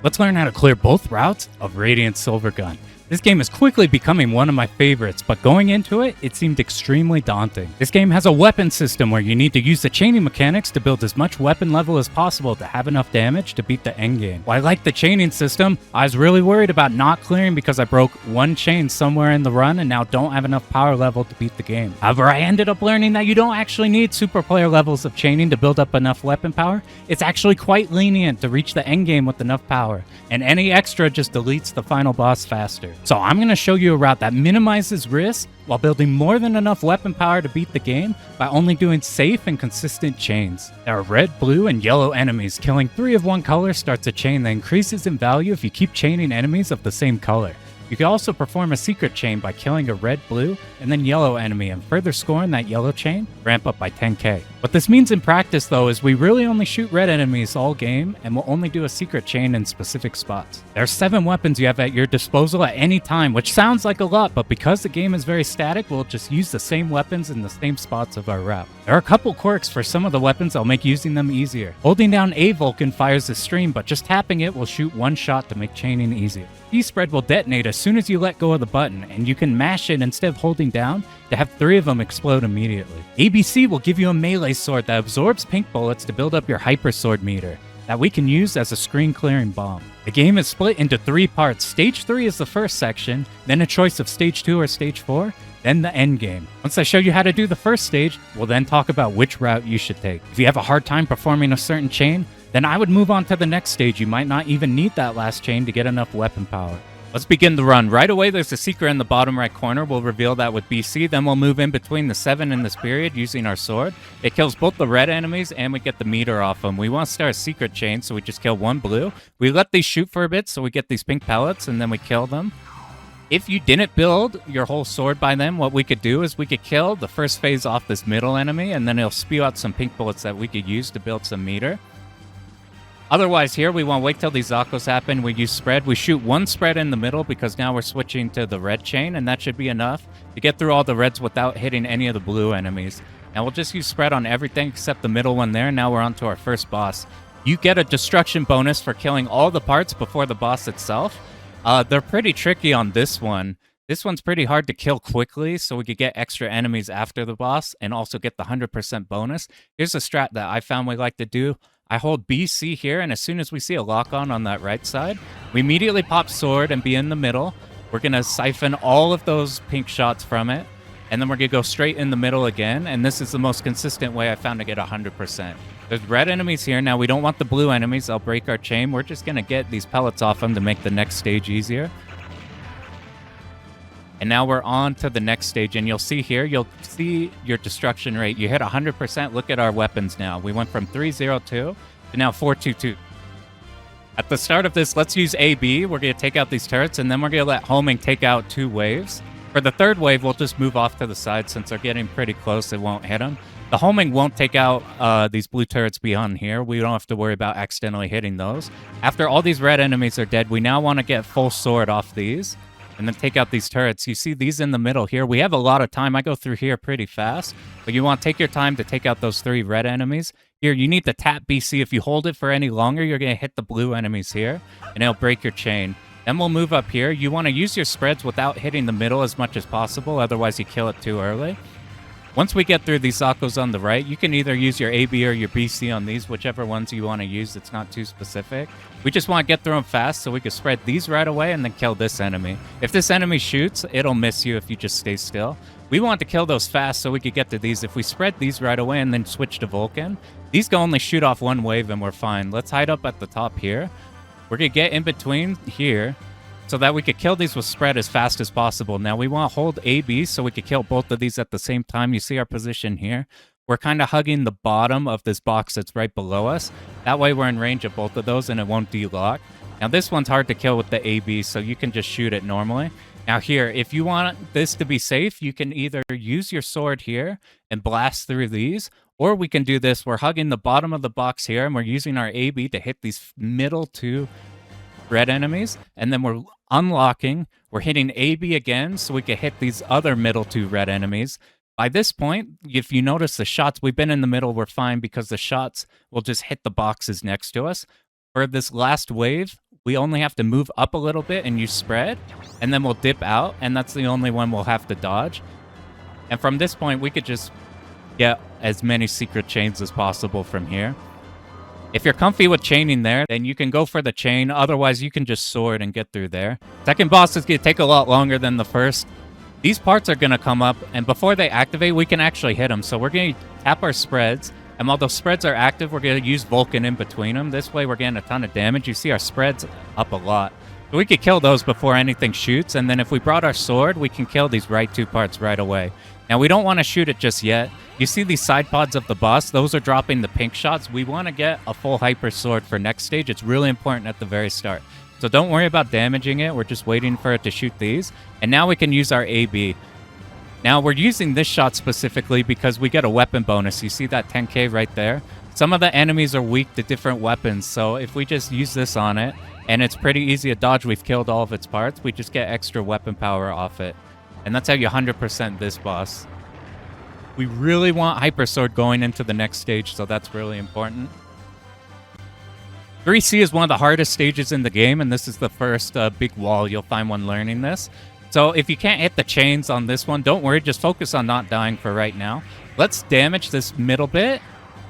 Let's learn how to clear both routes of Radiant Silvergun. This game is quickly becoming one of my favorites, but going into it, it seemed extremely daunting. This game has a weapon system where you need to use the chaining mechanics to build as much weapon level as possible to have enough damage to beat the endgame. While I like the chaining system, I was really worried about not clearing because I broke one chain somewhere in the run and now don't have enough power level to beat the game. However, I ended up learning that you don't actually need super player levels of chaining to build up enough weapon power. It's actually quite lenient to reach the endgame with enough power, and any extra just deletes the final boss faster. So I'm going to show you a route that minimizes risk while building more than enough weapon power to beat the game by only doing safe and consistent chains. There are red, blue, and yellow enemies. Killing 3 of one color starts a chain that increases in value if you keep chaining enemies of the same color. You can also perform a secret chain by killing a red, blue, and then yellow enemy and further scoring that yellow chain, ramp up by 10k. What this means in practice though is we really only shoot red enemies all game and will only do a secret chain in specific spots. There are 7 weapons you have at your disposal at any time, which sounds like a lot, but because the game is very static, we'll just use the same weapons in the same spots of our route. There are a couple quirks for some of the weapons that'll make using them easier. Holding down A Vulcan fires the stream, but just tapping it will shoot one shot to make chaining easier. E-spread will detonate as soon as you let go of the button, and you can mash it instead of holding down to have 3 of them explode immediately. ABC will give you a melee sword that absorbs pink bullets to build up your hyper sword meter that we can use as a screen clearing bomb. The game is split into 3 parts. Stage 3 is the first section, then a choice of stage 2 or stage 4, then the end game. Once I show you how to do the first stage, we'll then talk about which route you should take. If you have a hard time performing a certain chain, then I would move on to the next stage. You might not even need that last chain to get enough weapon power. Let's begin the run. Right away, there's a secret in the bottom right corner. We'll reveal that with BC. Then we'll move in between the 7 in this period using our sword. It kills both the red enemies and we get the meter off them. We want to start a secret chain, so we just kill 1 blue. We let these shoot for a bit, so we get these pink pellets, and then we kill them. If you didn't build your whole sword by then, what we could do is we could kill the first phase off this middle enemy, and then it'll spew out some pink bullets that we could use to build some meter. Otherwise, here, we want to wait till these Zakos happen. We use spread. We shoot 1 spread in the middle because now we're switching to the red chain, and that should be enough to get through all the reds without hitting any of the blue enemies. Now, we'll just use spread on everything except the middle one there. Now we're on to our first boss. You get a destruction bonus for killing all the parts before the boss itself. They're pretty tricky on this one. This one's pretty hard to kill quickly, so we could get extra enemies after the boss and also get the 100% bonus. Here's a strat that I found we like to do. I hold BC here, and as soon as we see a lock-on on that right side, we immediately pop sword and be in the middle. We're going to siphon all of those pink shots from it, and then we're going to go straight in the middle again, and this is the most consistent way I found to get 100%. There's red enemies here. Now, we don't want the blue enemies. They'll break our chain. We're just going to get these pellets off them to make the next stage easier. And now we're on to the next stage, and you'll see here, you'll see your destruction rate. You hit 100%. Look at our weapons now. We went from 302 to now 422. At the start of this, let's use AB. We're going to take out these turrets, and then we're going to let homing take out 2 waves. For the third wave, we'll just move off to the side. Since they're getting pretty close, it won't hit them. The homing won't take out these blue turrets beyond here. We don't have to worry about accidentally hitting those. After all these red enemies are dead, we now want to get full sword off these and then take out these turrets. You see these in the middle here. We have a lot of time. I go through here pretty fast, but you want to take your time to take out those 3 red enemies. Here, you need to tap BC. If you hold it for any longer, you're going to hit the blue enemies here, and it'll break your chain. Then we'll move up here. You want to use your spreads without hitting the middle as much as possible, otherwise you kill it too early. Once we get through these Zakos on the right, you can either use your AB or your BC on these, whichever ones you want to use. It's not too specific. We just want to get through them fast so we can spread these right away and then kill this enemy. If this enemy shoots, it'll miss you if you just stay still. We want to kill those fast so we could get to these. If we spread these right away and then switch to Vulcan, these can only shoot off 1 wave and we're fine. Let's hide up at the top here. We're going to get in between here so that we could kill these with spread as fast as possible. Now, we want to hold AB so we could kill both of these at the same time. You see our position here. We're kind of hugging the bottom of this box that's right below us. That way, we're in range of both of those, and it won't delock. Now, this one's hard to kill with the AB, so you can just shoot it normally. Now, here, if you want this to be safe, you can either use your sword here and blast through these, or we can do this. We're hugging the bottom of the box here, and we're using our AB to hit these middle 2 red enemies, and then we're unlocking. We're hitting AB again so we can hit these other middle 2 red enemies. By this point, if you notice the shots, we've been in the middle, we're fine because the shots will just hit the boxes next to us. For this last wave, we only have to move up a little bit and use spread, and then we'll dip out, and that's the only one we'll have to dodge. And from this point, we could just get as many secret chains as possible from here. If you're comfy with chaining there, then you can go for the chain. Otherwise, you can just sword and get through there. Second boss is going to take a lot longer than the first. These parts are going to come up, and before they activate, we can actually hit them. So we're going to tap our spreads, and while those spreads are active, we're going to use Vulcan in between them. This way, we're getting a ton of damage. You see our spreads up a lot. So we could kill those before anything shoots, and then if we brought our sword, we can kill these right two parts right away. Now, we don't want to shoot it just yet. You see these side pods of the boss? Those are dropping the pink shots. We want to get a full hyper sword for next stage. It's really important at the very start. So don't worry about damaging it. We're just waiting for it to shoot these. And now we can use our AB. Now, we're using this shot specifically because we get a weapon bonus. You see that 10k right there? Some of the enemies are weak to different weapons. So if we just use this on it, and it's pretty easy to dodge, we've killed all of its parts, we just get extra weapon power off it. And that's how you 100% this boss. We really want Hyper Sword going into the next stage, so that's really important. 3C is one of the hardest stages in the game, and this is the first big wall. You'll find when learning this. So if you can't hit the chains on this one, don't worry. Just focus on not dying for right now. Let's damage this middle bit,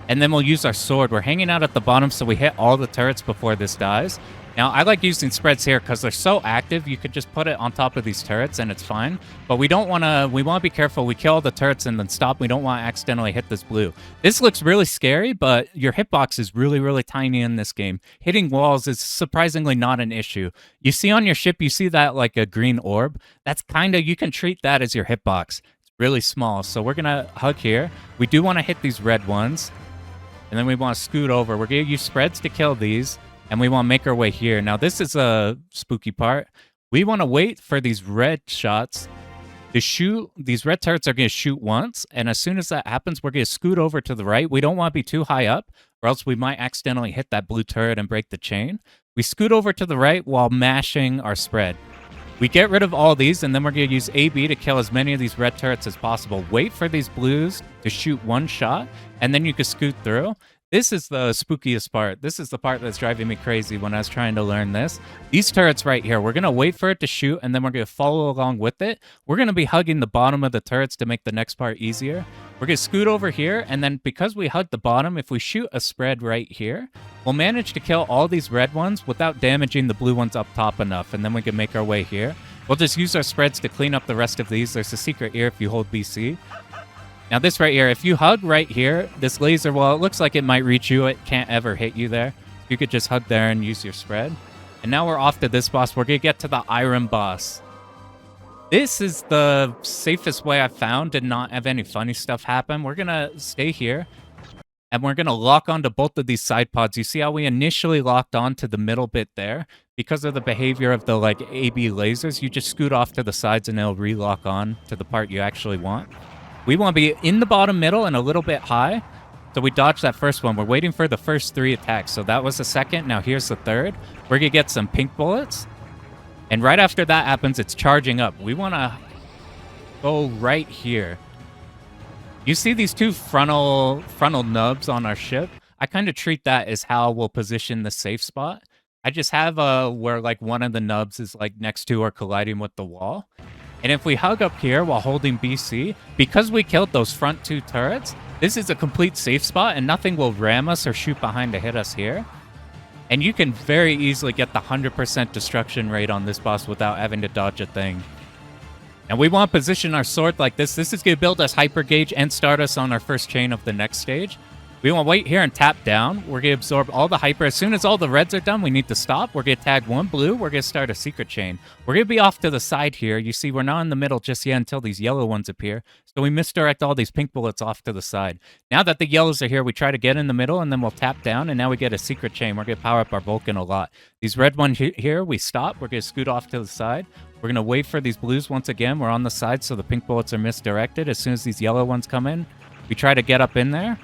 and then we'll use our sword. We're hanging out at the bottom, so we hit all the turrets before this dies. Now, I like using spreads here because they're so active. You could just put it on top of these turrets and it's fine. But we don't want to, we want to be careful. We kill all the turrets and then stop. We don't want to accidentally hit this blue. This looks really scary, but your hitbox is really, really tiny in this game. Hitting walls is surprisingly not an issue. You see on your ship, you see that like a green orb. That's kind of, you can treat that as your hitbox. It's really small. So we're going to hug here. We do want to hit these red ones. And then we want to scoot over. We're going to use spreads to kill these. And we want to make our way here. Now, this is a spooky part. We want to wait for these red shots to shoot. These red turrets are going to shoot once. And as soon as that happens, we're going to scoot over to the right. We don't want to be too high up, or else we might accidentally hit that blue turret and break the chain. We scoot over to the right while mashing our spread. We get rid of all these, and then we're going to use AB to kill as many of these red turrets as possible. Wait for these blues to shoot one shot, and then you can scoot through. This is the spookiest part. This is the part that's driving me crazy when I was trying to learn this. These turrets right here, we're going to wait for it to shoot, and then we're going to follow along with it. We're going to be hugging the bottom of the turrets to make the next part easier. We're going to scoot over here, and then because we hug the bottom, if we shoot a spread right here, we'll manage to kill all these red ones without damaging the blue ones up top enough, and then we can make our way here. We'll just use our spreads to clean up the rest of these. There's a secret here if you hold BC. Now this right here, if you hug right here, this laser, well, it looks like it might reach you. It can't ever hit you there. You could just hug there and use your spread. And now we're off to this boss. We're going to get to the Iron boss. This is the safest way I've found to not have any funny stuff happen. We're going to stay here. And we're going to lock onto both of these side pods. You see how we initially locked onto the middle bit there? Because of the behavior of the like AB lasers, you just scoot off to the sides and it'll re-lock on to the part you actually want. We want to be in the bottom middle and a little bit high. So we dodged that first one. We're waiting for the first 3 attacks. So that was the second. Now here's the third. We're going to get some pink bullets. And right after that happens, it's charging up. We want to go right here. You see these two frontal nubs on our ship? I kind of treat that as how we'll position the safe spot. I just have where like one of the nubs is like next to or colliding with the wall. And if we hug up here while holding BC, because we killed those front 2 turrets, this is a complete safe spot and nothing will ram us or shoot behind to hit us here. And you can very easily get the 100% destruction rate on this boss without having to dodge a thing. And we want to position our sword like this. This is going to build us hyper gauge and start us on our first chain of the next stage. We want to wait here and tap down. We're going to absorb all the hyper. As soon as all the reds are done, we need to stop. We're going to tag 1 blue. We're going to start a secret chain. We're going to be off to the side here. You see, we're not in the middle just yet until these yellow ones appear. So we misdirect all these pink bullets off to the side. Now that the yellows are here, we try to get in the middle, and then we'll tap down, and now we get a secret chain. We're going to power up our Vulcan a lot. These red ones here, we stop. We're going to scoot off to the side. We're going to wait for these blues once again. We're on the side, so the pink bullets are misdirected. As soon as these yellow ones come in, we try to get up in there.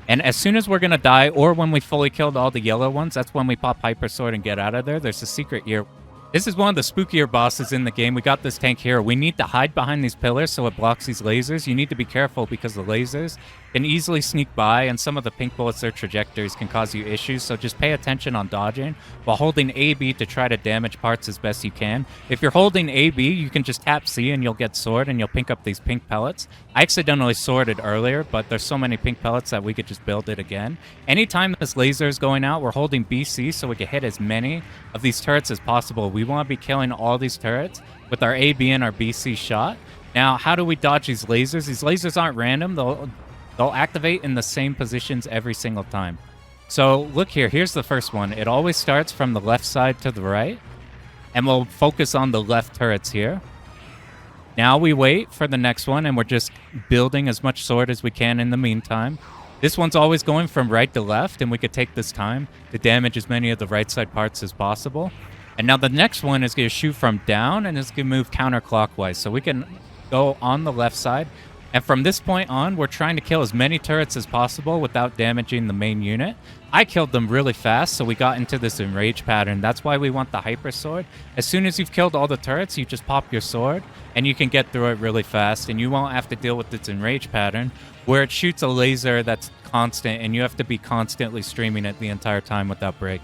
And as soon as we're going to die, or when we fully killed all the yellow ones, that's when we pop Hyper Sword and get out of there. There's a secret here. This is one of the spookier bosses in the game. We got this tank here. We need to hide behind these pillars so it blocks these lasers. You need to be careful because the lasers can easily sneak by, and some of the pink bullets, their trajectories can cause you issues. So just pay attention on dodging while holding AB to try to damage parts as best you can. If you're holding AB, you can just tap C and you'll get sword and you'll pink up these pink pellets. I accidentally sworded earlier, but there's so many pink pellets that we could just build it again. Anytime this laser is going out, we're holding BC so we can hit as many of these turrets as possible. We want to be killing all these turrets with our AB and our BC shot. Now, how do we dodge these lasers? These lasers aren't random. They'll activate in the same positions every single time. So look here. Here's the first one. It always starts from the left side to the right, and we'll focus on the left turrets here. Now we wait for the next one, and we're just building as much sword as we can in the meantime. This one's always going from right to left, and we could take this time to damage as many of the right side parts as possible. And now the next one is going to shoot from down, and it's going to move counterclockwise. So we can go on the left side. And from this point on, we're trying to kill as many turrets as possible without damaging the main unit. I killed them really fast, so we got into this enrage pattern. That's why we want the hyper sword. As soon as you've killed all the turrets, you just pop your sword, and you can get through it really fast, and you won't have to deal with this enrage pattern, where it shoots a laser that's constant, and you have to be constantly streaming it the entire time without break.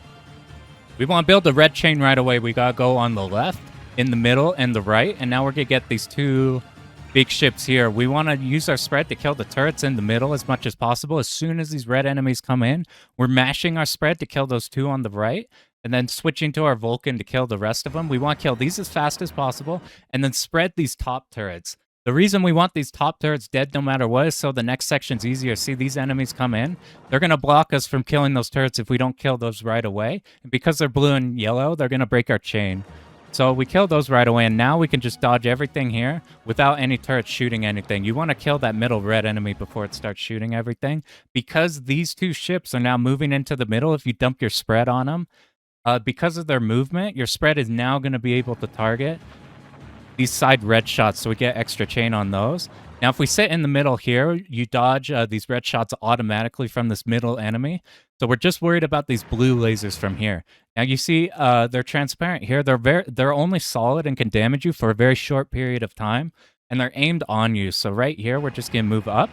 We want to build a red chain right away. We got to go on the left, in the middle, and the right, and now we're going to get these two big ships here. We want to use our spread to kill the turrets in the middle as much as possible. As soon as these red enemies come in, we're mashing our spread to kill those two on the right, and then switching to our Vulcan to kill the rest of them. We want to kill these as fast as possible, and then spread these top turrets. The reason we want these top turrets dead no matter what is so the next section's easier. See, these enemies come in. They're going to block us from killing those turrets if we don't kill those right away. And because they're blue and yellow, they're going to break our chain. So we kill those right away, and now we can just dodge everything here without any turrets shooting anything. You want to kill that middle red enemy before it starts shooting everything. Because these two ships are now moving into the middle, if you dump your spread on them, because of their movement, your spread is now going to be able to target these side red shots, so we get extra chain on those. Now, if we sit in the middle here, you dodge these red shots automatically from this middle enemy. So we're just worried about these blue lasers from here. Now, you see they're transparent here. They're only solid and can damage you for a very short period of time, and they're aimed on you. So right here, we're just going to move up.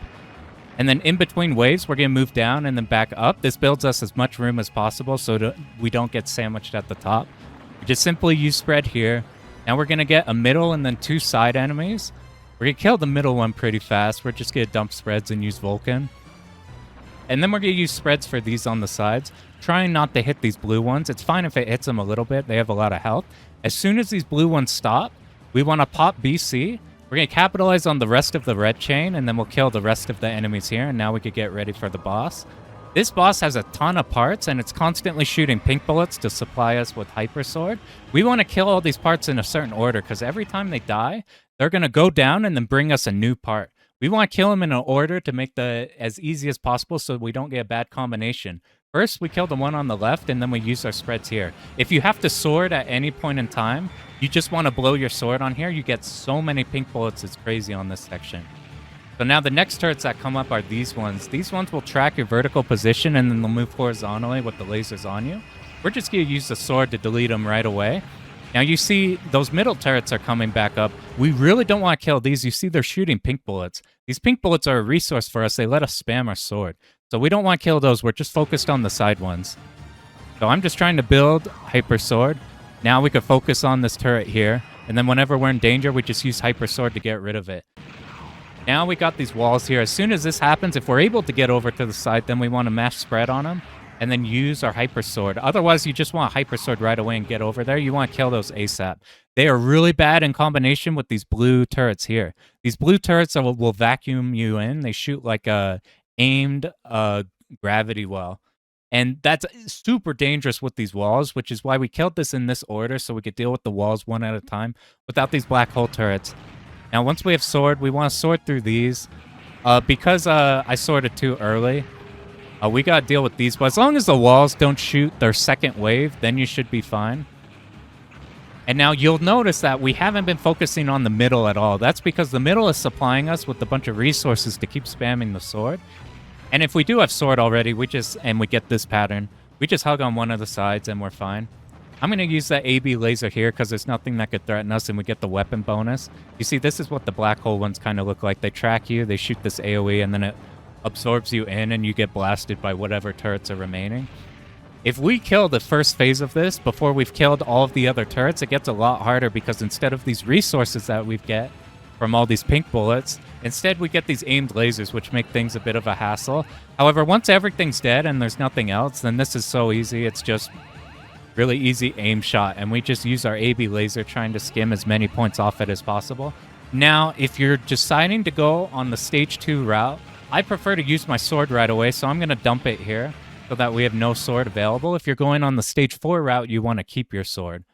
And then in between waves, we're going to move down and then back up. This builds us as much room as possible so we don't get sandwiched at the top. We just simply use spread here. Now we're going to get a middle and then two side enemies. We're going to kill the middle one pretty fast. We're just going to dump spreads and use Vulcan. And then we're going to use spreads for these on the sides, trying not to hit these blue ones. It's fine if it hits them a little bit. They have a lot of health. As soon as these blue ones stop, we want to pop BC. We're going to capitalize on the rest of the red chain, and then we'll kill the rest of the enemies here. And now we could get ready for the boss. This boss has a ton of parts, and it's constantly shooting pink bullets to supply us with Hyper Sword. We want to kill all these parts in a certain order, because every time they die, they're going to go down and then bring us a new part. We want to kill them in an order to make the as easy as possible so we don't get a bad combination. First, we kill the one on the left, and then we use our spreads here. If you have to sword at any point in time, you just want to blow your sword on here. You get so many pink bullets, it's crazy on this section. So now the next turrets that come up are these ones. These ones will track your vertical position, and then they'll move horizontally with the lasers on you. We're just going to use the sword to delete them right away. Now you see those middle turrets are coming back up. We really don't want to kill these. You see they're shooting pink bullets. These pink bullets are a resource for us. They let us spam our sword. So we don't want to kill those. We're just focused on the side ones. So I'm just trying to build Hyper Sword. Now we could focus on this turret here. And then whenever we're in danger, we just use Hyper Sword to get rid of it. Now we got these walls here. As soon as this happens, if we're able to get over to the side, then we want to mash spread on them and then use our Hyper Sword. Otherwise, you just want Hyper Sword right away and get over there. You want to kill those ASAP. They are really bad in combination with these blue turrets here. These blue turrets will vacuum you in. They shoot like a aimed gravity well. And that's super dangerous with these walls, which is why we killed this in this order so we could deal with the walls one at a time without these black hole turrets. Now, once we have sword, we want to sword through these. Because I sorted too early, we got to deal with these. But as long as the walls don't shoot their second wave, then you should be fine. And now you'll notice that we haven't been focusing on the middle at all. That's because the middle is supplying us with a bunch of resources to keep spamming the sword. And if we do have sword already, and we get this pattern, we just hug on one of the sides and we're fine. I'm going to use that AB laser here because there's nothing that could threaten us and we get the weapon bonus. You see, this is what the black hole ones kind of look like. They track you, they shoot this AoE, and then it absorbs you in and you get blasted by whatever turrets are remaining. If we kill the first phase of this before we've killed all of the other turrets, it gets a lot harder because instead of these resources that we get from all these pink bullets, instead we get these aimed lasers, which make things a bit of a hassle. However, once everything's dead and there's nothing else, then this is so easy. It's just really easy aim shot, and we just use our AB laser trying to skim as many points off it as possible. Now, if you're deciding to go on the stage 2 route, I prefer to use my sword right away, so I'm going to dump it here so that we have no sword available. If you're going on the stage 4 route, you want to keep your sword.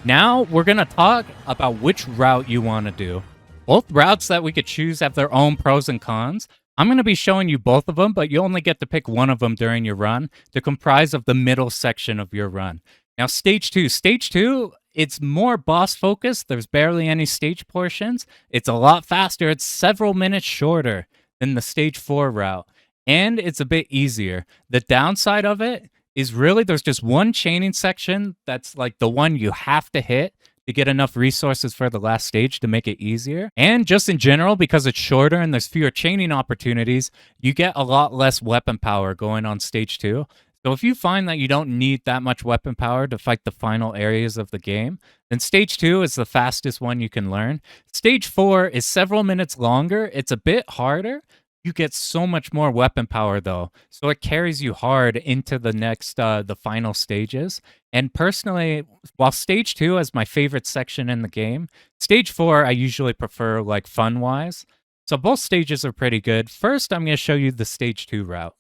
Now, we're going to talk about which route you want to do. Both routes that we could choose have their own pros and cons. I'm going to be showing you both of them, but you only get to pick one of them during your run to comprise of the middle section of your run. Now, stage 2. Stage 2, it's more boss focused. There's barely any stage portions. It's a lot faster. It's several minutes shorter than the stage 4 route, and it's a bit easier. The downside of it is really there's just one chaining section that's like the one you have to hit to get enough resources for the last stage to make it easier. And just in general, because it's shorter and there's fewer chaining opportunities, you get a lot less weapon power going on stage 2. So if you find that you don't need that much weapon power to fight the final areas of the game, then stage 2 is the fastest one you can learn. Stage 4 is several minutes longer. It's a bit harder. You get so much more weapon power though, so it carries you hard into the next, the final stages. And personally, while stage 2 is my favorite section in the game, stage 4 I usually prefer like fun-wise. So both stages are pretty good. First, I'm going to show you the stage 2 route.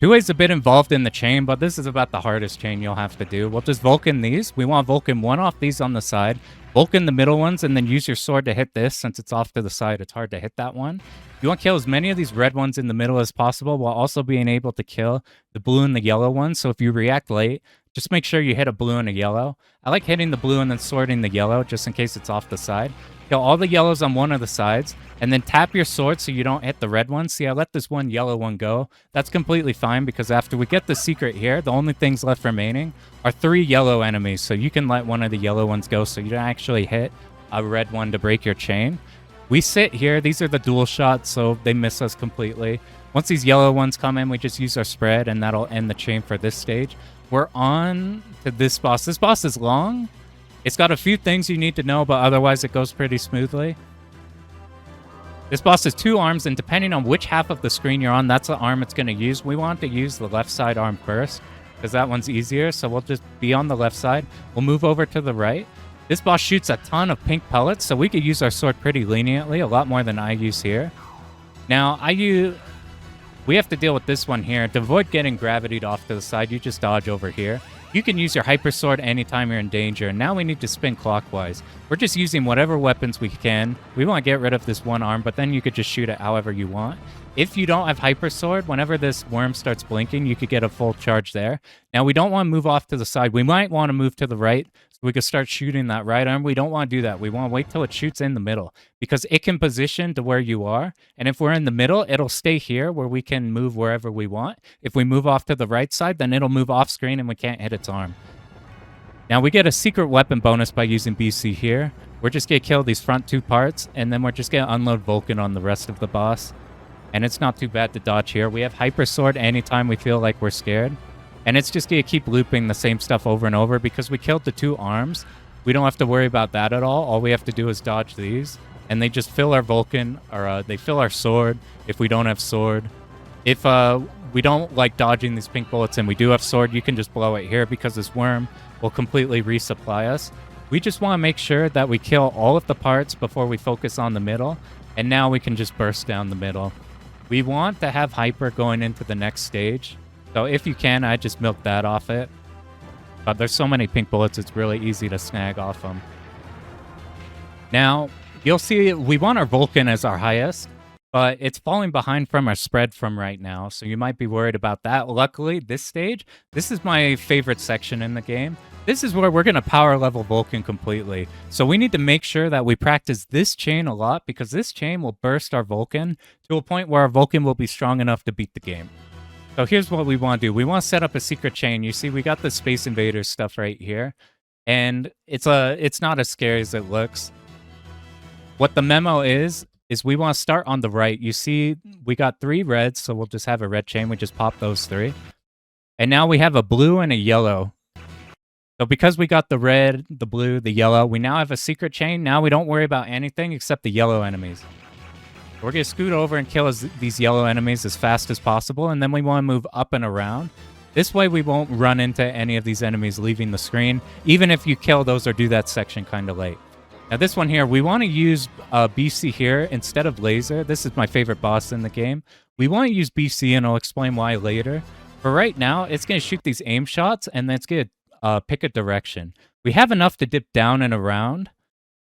2A is a bit involved in the chain, but this is about the hardest chain you'll have to do. We'll just Vulcan these. We want Vulcan one off these on the side, Vulcan the middle ones, and then use your sword to hit this. Since it's off to the side, it's hard to hit that one. You want to kill as many of these red ones in the middle as possible while also being able to kill the blue and the yellow ones. So if you react late, just make sure you hit a blue and a yellow. I like hitting the blue and then sorting the yellow just in case it's off the side. Kill all the yellows on one of the sides, and then tap your sword so you don't hit the red one. See, I let this one yellow one go. That's completely fine because after we get the secret here, the only things left remaining are 3 yellow enemies. So you can let one of the yellow ones go so you don't actually hit a red one to break your chain. We sit here. These are the dual shots, so they miss us completely. Once these yellow ones come in, we just use our spread, and that'll end the chain for this stage. We're on to this boss. This boss is long. It's got a few things you need to know, but otherwise it goes pretty smoothly. This boss has 2 arms, and depending on which half of the screen you're on, that's the arm it's going to use. We want to use the left side arm first, because that one's easier, so we'll just be on the left side. We'll move over to the right. This boss shoots a ton of pink pellets, so we could use our sword pretty leniently, a lot more than I use here. Now, we have to deal with this one here. To avoid getting gravitied off to the side, you just dodge over here. You can use your hyper sword anytime you're in danger. Now we need to spin clockwise. We're just using whatever weapons we can. We want to get rid of this one arm, but then you could just shoot it however you want. If you don't have hyper sword, whenever this worm starts blinking, you could get a full charge there. Now we don't want to move off to the side. We might want to move to the right so we could start shooting that right arm. We don't want to do that. We want to wait till it shoots in the middle because it can position to where you are. And if we're in the middle, it'll stay here where we can move wherever we want. If we move off to the right side, then it'll move off screen and we can't hit its arm. Now we get a secret weapon bonus by using BC here. We're just going to kill these front 2 parts, and then we're just going to unload Vulcan on the rest of the boss. And it's not too bad to dodge here. We have hyper sword anytime we feel like we're scared. And it's just going to keep looping the same stuff over and over because we killed the 2 arms. We don't have to worry about that at all. All we have to do is dodge these. And they just fill our Vulcan, or they fill our sword if we don't have sword. If we don't like dodging these pink bullets and we do have sword, you can just blow it here because this worm will completely resupply us. We just want to make sure that we kill all of the parts before we focus on the middle. And now we can just burst down the middle. We want to have hyper going into the next stage. So if you can, I just milk that off it. But there's so many pink bullets, it's really easy to snag off them. Now, you'll see we want our Vulcan as our highest, but it's falling behind from our spread from right now. So you might be worried about that. Luckily, this stage, this is my favorite section in the game. This is where we're going to power level Vulcan completely. So we need to make sure that we practice this chain a lot because this chain will burst our Vulcan to a point where our Vulcan will be strong enough to beat the game. So here's what we want to do. We want to set up a secret chain. You see, we got the Space Invaders stuff right here. And it's not as scary as it looks. What the memo is we want to start on the right. You see, we got 3 reds, so we'll just have a red chain. We just pop those 3. And now we have a blue and a yellow. So because we got the red, the blue, the yellow, we now have a secret chain. Now we don't worry about anything except the yellow enemies. We're going to scoot over and kill these yellow enemies as fast as possible, and then we want to move up and around. This way we won't run into any of these enemies leaving the screen, even if you kill those or do that section kind of late. Now this one here, we want to use BC here instead of laser. This is my favorite boss in the game. We want to use BC, and I'll explain why later. For right now, it's going to shoot these aim shots, and then it's going to pick a direction. We have enough to dip down and around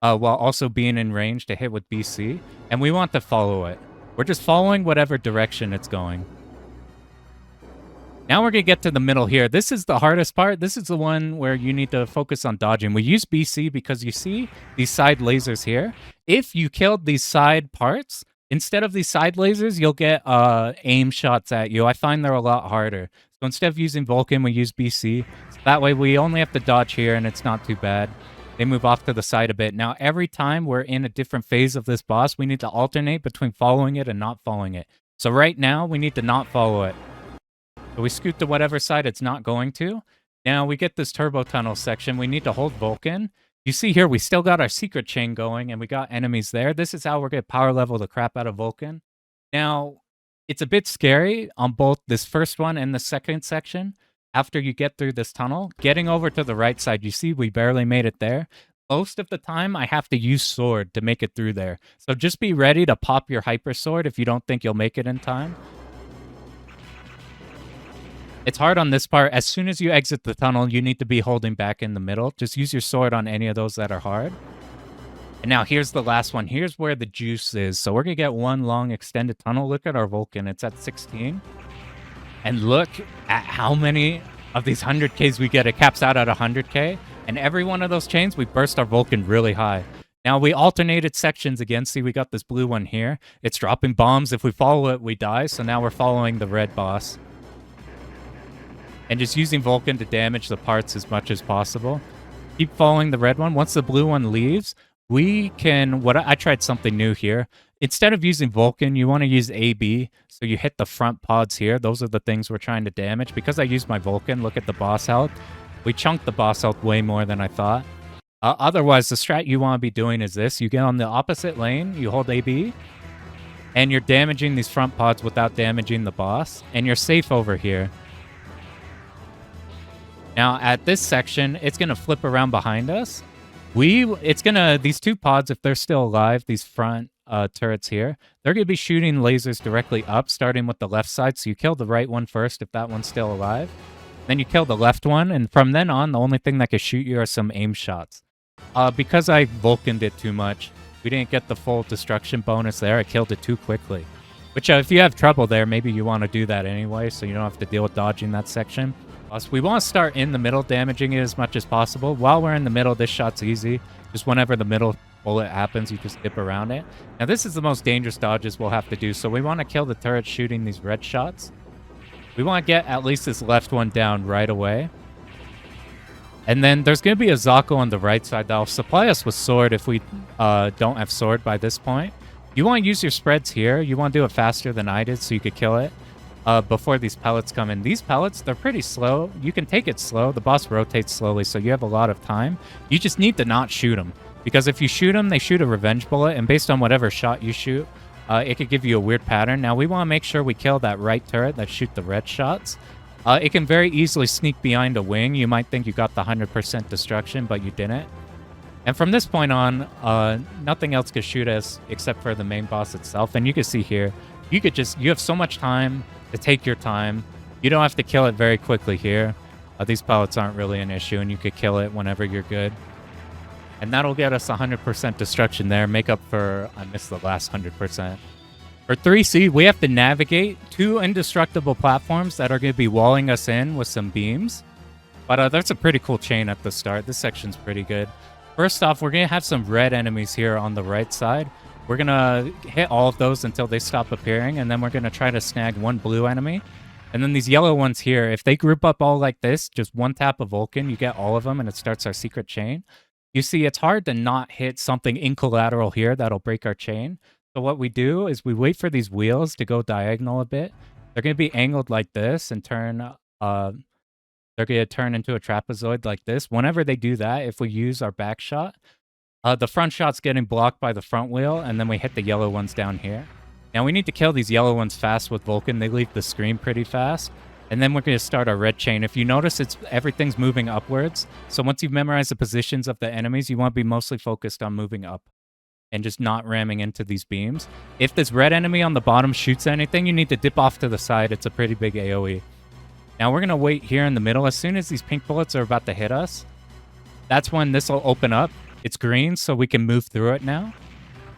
while also being in range to hit with BC, and we want to follow it. We're just following whatever direction it's going. Now we're going to get to the middle here. This is the hardest part. This is the one where you need to focus on dodging. We use BC because you see these side lasers here. If you killed these side parts, instead of these side lasers, you'll get aim shots at you. I find they're a lot harder. So instead of using Vulcan, we use BC. So that way we only have to dodge here and it's not too bad. They move off to the side a bit. Now every time we're in a different phase of this boss, we need to alternate between following it and not following it. So right now, we need to not follow it. So we scoot to whatever side it's not going to. Now we get this turbo tunnel section. We need to hold Vulcan. You see here, we still got our secret chain going and we got enemies there. This is how we're going to power level the crap out of Vulcan. Now, it's a bit scary on both this first one and the second section. After you get through this tunnel, getting over to the right side, you see we barely made it there. Most of the time, I have to use sword to make it through there. So just be ready to pop your hyper sword if you don't think you'll make it in time. It's hard on this part. As soon as you exit the tunnel, you need to be holding back in the middle. Just use your sword on any of those that are hard. And now here's the last one. Here's where the juice is. So we're going to get one long extended tunnel. Look at our Vulcan. It's at 16. And look at how many of these 100Ks we get. It caps out at 100K. And every one of those chains, we burst our Vulcan really high. Now, we alternated sections again. See, we got this blue one here. It's dropping bombs. If we follow it, we die. So now we're following the red boss. And just using Vulcan to damage the parts as much as possible. Keep following the red one. Once the blue one leaves, we can... I tried something new here. Instead of using Vulcan, you want to use AB. So you hit the front pods here. Those are the things we're trying to damage. Because I used my Vulcan, look at the boss health. We chunked the boss health way more than I thought. Otherwise, the strat you want to be doing is this. You get on the opposite lane, you hold AB, and you're damaging these front pods without damaging the boss. And you're safe over here. Now, at this section, it's going to flip around behind us. These two pods, if they're still alive, these front turrets here, they're going to be shooting lasers directly up, starting with the left side. So you kill the right one first if that one's still alive. Then you kill the left one, and from then on, the only thing that can shoot you are some aim shots. Because I Vulcaned it too much, we didn't get the full destruction bonus there. I killed it too quickly. Which, if you have trouble there, maybe you want to do that anyway, so you don't have to deal with dodging that section. So we want to start in the middle, damaging it as much as possible. While we're in the middle, this shot's easy. Just whenever the middle bullet happens, you just dip around it. Now, this is the most dangerous dodges we'll have to do, so we want to kill the turret shooting these red shots. We want to get at least this left one down right away. And then there's going to be a Zako on the right side that'll supply us with sword if we don't have sword by this point. You want to use your spreads here. You want to do it faster than I did so you could kill it before these pellets come in. These pellets, they're pretty slow. You can take it slow. The boss rotates slowly, so you have a lot of time. You just need to not shoot them. Because if you shoot them, they shoot a revenge bullet, and based on whatever shot you shoot, it could give you a weird pattern. Now, we want to make sure we kill that right turret that shoot the red shots. It can very easily sneak behind a wing. You might think you got the 100% destruction, but you didn't. And from this point on, nothing else could shoot us except for the main boss itself. And you can see here, you have so much time to take your time. You don't have to kill it very quickly here. These pellets aren't really an issue, and you could kill it whenever you're good. And that'll get us 100% destruction there, make up for, I missed the last 100%. For 3C, we have to navigate 2 indestructible platforms that are going to be walling us in with some beams. But that's a pretty cool chain at the start. This section's pretty good. First off, we're going to have some red enemies here on the right side. We're going to hit all of those until they stop appearing, and then we're going to try to snag one blue enemy. And then these yellow ones here, if they group up all like this, just one tap of Vulcan, you get all of them and it starts our secret chain. You see, it's hard to not hit something in collateral here that'll break our chain. So what we do is we wait for these wheels to go diagonal a bit. They're going to be angled like this and turn, they're going to turn into a trapezoid like this. Whenever they do that, if we use our back shot, the front shot's getting blocked by the front wheel, and then we hit the yellow ones down here. Now we need to kill these yellow ones fast with Vulcan. They leave the screen pretty fast. And then we're going to start our red chain. If you notice, everything's moving upwards. So once you've memorized the positions of the enemies, you want to be mostly focused on moving up and just not ramming into these beams. If this red enemy on the bottom shoots anything, you need to dip off to the side. It's a pretty big AoE. Now we're going to wait here in the middle. As soon as these pink bullets are about to hit us, that's when this will open up. It's green, so we can move through it now.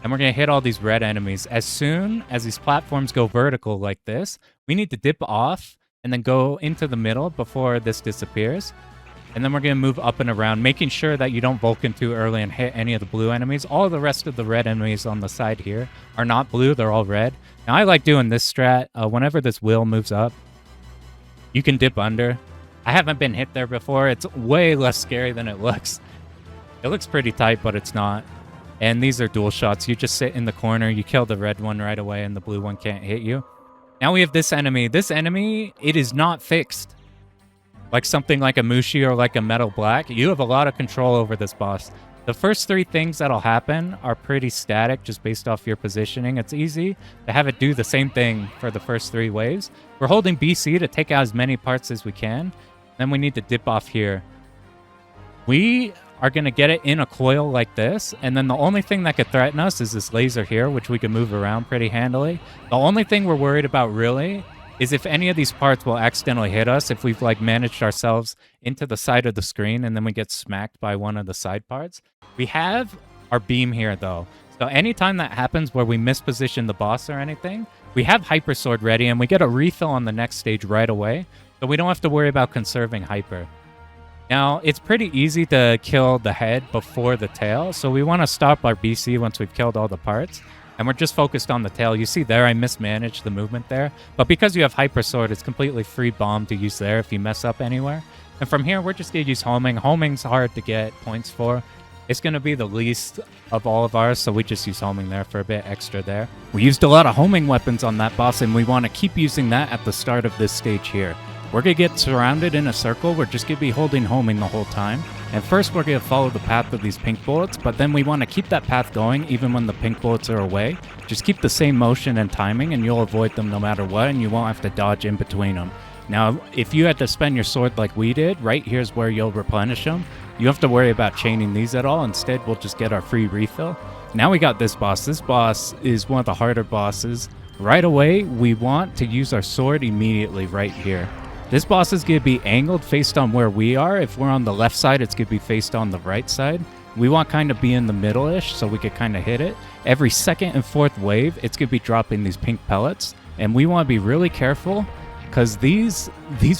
And we're going to hit all these red enemies. As soon as these platforms go vertical like this, we need to dip off and then go into the middle before this disappears. And then we're going to move up and around, making sure that you don't Vulcan too early and hit any of the blue enemies. All the rest of the red enemies on the side here are not blue. They're all red. Now, I like doing this strat. Whenever this wheel moves up, you can dip under. I haven't been hit there before. It's way less scary than it looks. It looks pretty tight, but it's not. And these are dual shots. You just sit in the corner, you kill the red one right away, and the blue one can't hit you. Now we have this enemy. This enemy, it is not fixed. Like something like a Mushi or like a Metal Black, you have a lot of control over this boss. The first three things that'll happen are pretty static, just based off your positioning. It's easy to have it do the same thing for the first three waves. We're holding BC to take out as many parts as we can. Then we need to dip off here. We are going to get it in a coil like this, and then the only thing that could threaten us is this laser here, which we can move around pretty handily. The only thing we're worried about really is if any of these parts will accidentally hit us, if we've like managed ourselves into the side of the screen and then we get smacked by one of the side parts. We have our beam here though, so anytime that happens where we misposition the boss or anything, we have Hyper Sword ready and we get a refill on the next stage right away, so we don't have to worry about conserving Hyper. Now, it's pretty easy to kill the head before the tail, so we want to stop our BC once we've killed all the parts, and we're just focused on the tail. You see there, I mismanaged the movement there, but because you have Hyper Sword, it's completely free bomb to use there if you mess up anywhere. And from here, we're just going to use homing. Homing's hard to get points for. It's going to be the least of all of ours, so we just use homing there for a bit extra there. We used a lot of homing weapons on that boss, and we want to keep using that at the start of this stage here. We're going to get surrounded in a circle. We're just going to be holding homing the whole time. And first, we're going to follow the path of these pink bullets, but then we want to keep that path going even when the pink bullets are away. Just keep the same motion and timing, and you'll avoid them no matter what, and you won't have to dodge in between them. Now, if you had to spend your sword like we did, right here's where you'll replenish them. You don't have to worry about chaining these at all. Instead, we'll just get our free refill. Now we got this boss. This boss is one of the harder bosses. Right away, we want to use our sword immediately right here. This boss is going to be angled faced on where we are. If we're on the left side, it's going to be faced on the right side. We want kind of be in the middle-ish so we could kind of hit it. Every second and fourth wave, it's going to be dropping these pink pellets. And we want to be really careful because these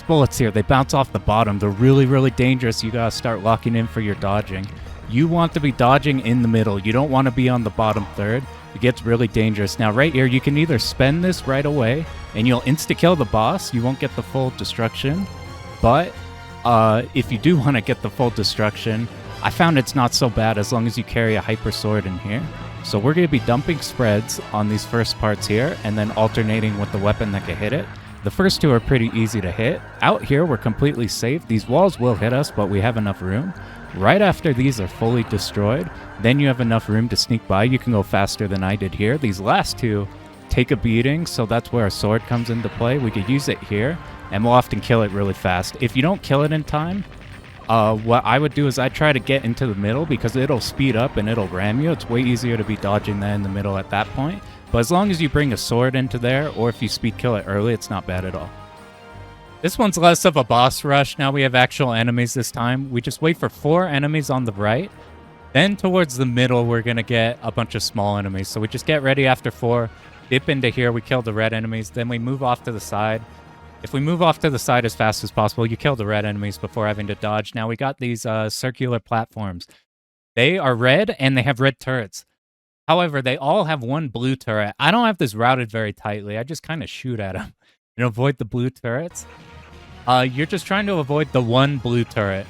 bullets here, they bounce off the bottom. They're really, really dangerous. You got to start locking in for your dodging. You want to be dodging in the middle. You don't want to be on the bottom third. It gets really dangerous. Now, right here, you can either spend this right away and you'll insta-kill the boss. You won't get the full destruction. But if you do want to get the full destruction, I found it's not so bad as long as you carry a Hyper Sword in here. So we're going to be dumping spreads on these first parts here and then alternating with the weapon that can hit it. The first two are pretty easy to hit. Out here, we're completely safe. These walls will hit us, but we have enough room. Right after these are fully destroyed, then you have enough room to sneak by. You can go faster than I did here. These last two take a beating, so that's where a sword comes into play. We could use it here, and we'll often kill it really fast. If you don't kill it in time, what I would do is I try to get into the middle because it'll speed up and it'll ram you. It's way easier to be dodging that in the middle at that point. But as long as you bring a sword into there, or if you speed kill it early, it's not bad at all. This one's less of a boss rush. Now we have actual enemies this time. We just wait for 4 enemies on the right. Then towards the middle, we're going to get a bunch of small enemies. So we just get ready after 4, dip into here, we kill the red enemies, then we move off to the side. If we move off to the side as fast as possible, you kill the red enemies before having to dodge. Now we got these circular platforms. They are red and they have red turrets. However, they all have one blue turret. I don't have this routed very tightly. I just kind of shoot at them. and avoid the blue turrets. You're just trying to avoid the one blue turret.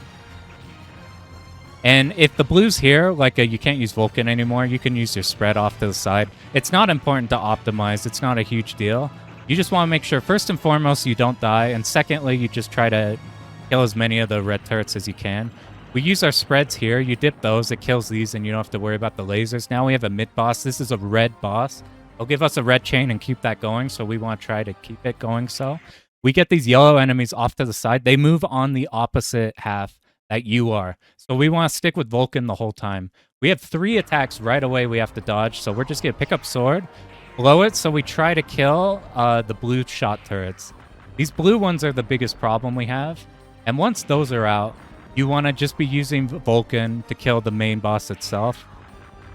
And if the blue's here, like you can't use Vulcan anymore, you can use your spread off to the side. It's not important to optimize. It's not a huge deal. You just want to make sure, first and foremost, you don't die. And secondly, you just try to kill as many of the red turrets as you can. We use our spreads here. You dip those, it kills these, and you don't have to worry about the lasers. Now we have a mid boss. This is a red boss. It'll give us a red chain and keep that going, so we want to try to keep it going. So we get these yellow enemies off to the side. They move on the opposite half that you are. So we want to stick with Vulcan the whole time. We have 3 attacks right away we have to dodge, so we're just going to pick up sword, blow it, so we try to kill the blue shot turrets. These blue ones are the biggest problem we have, and once those are out, you want to just be using Vulcan to kill the main boss itself,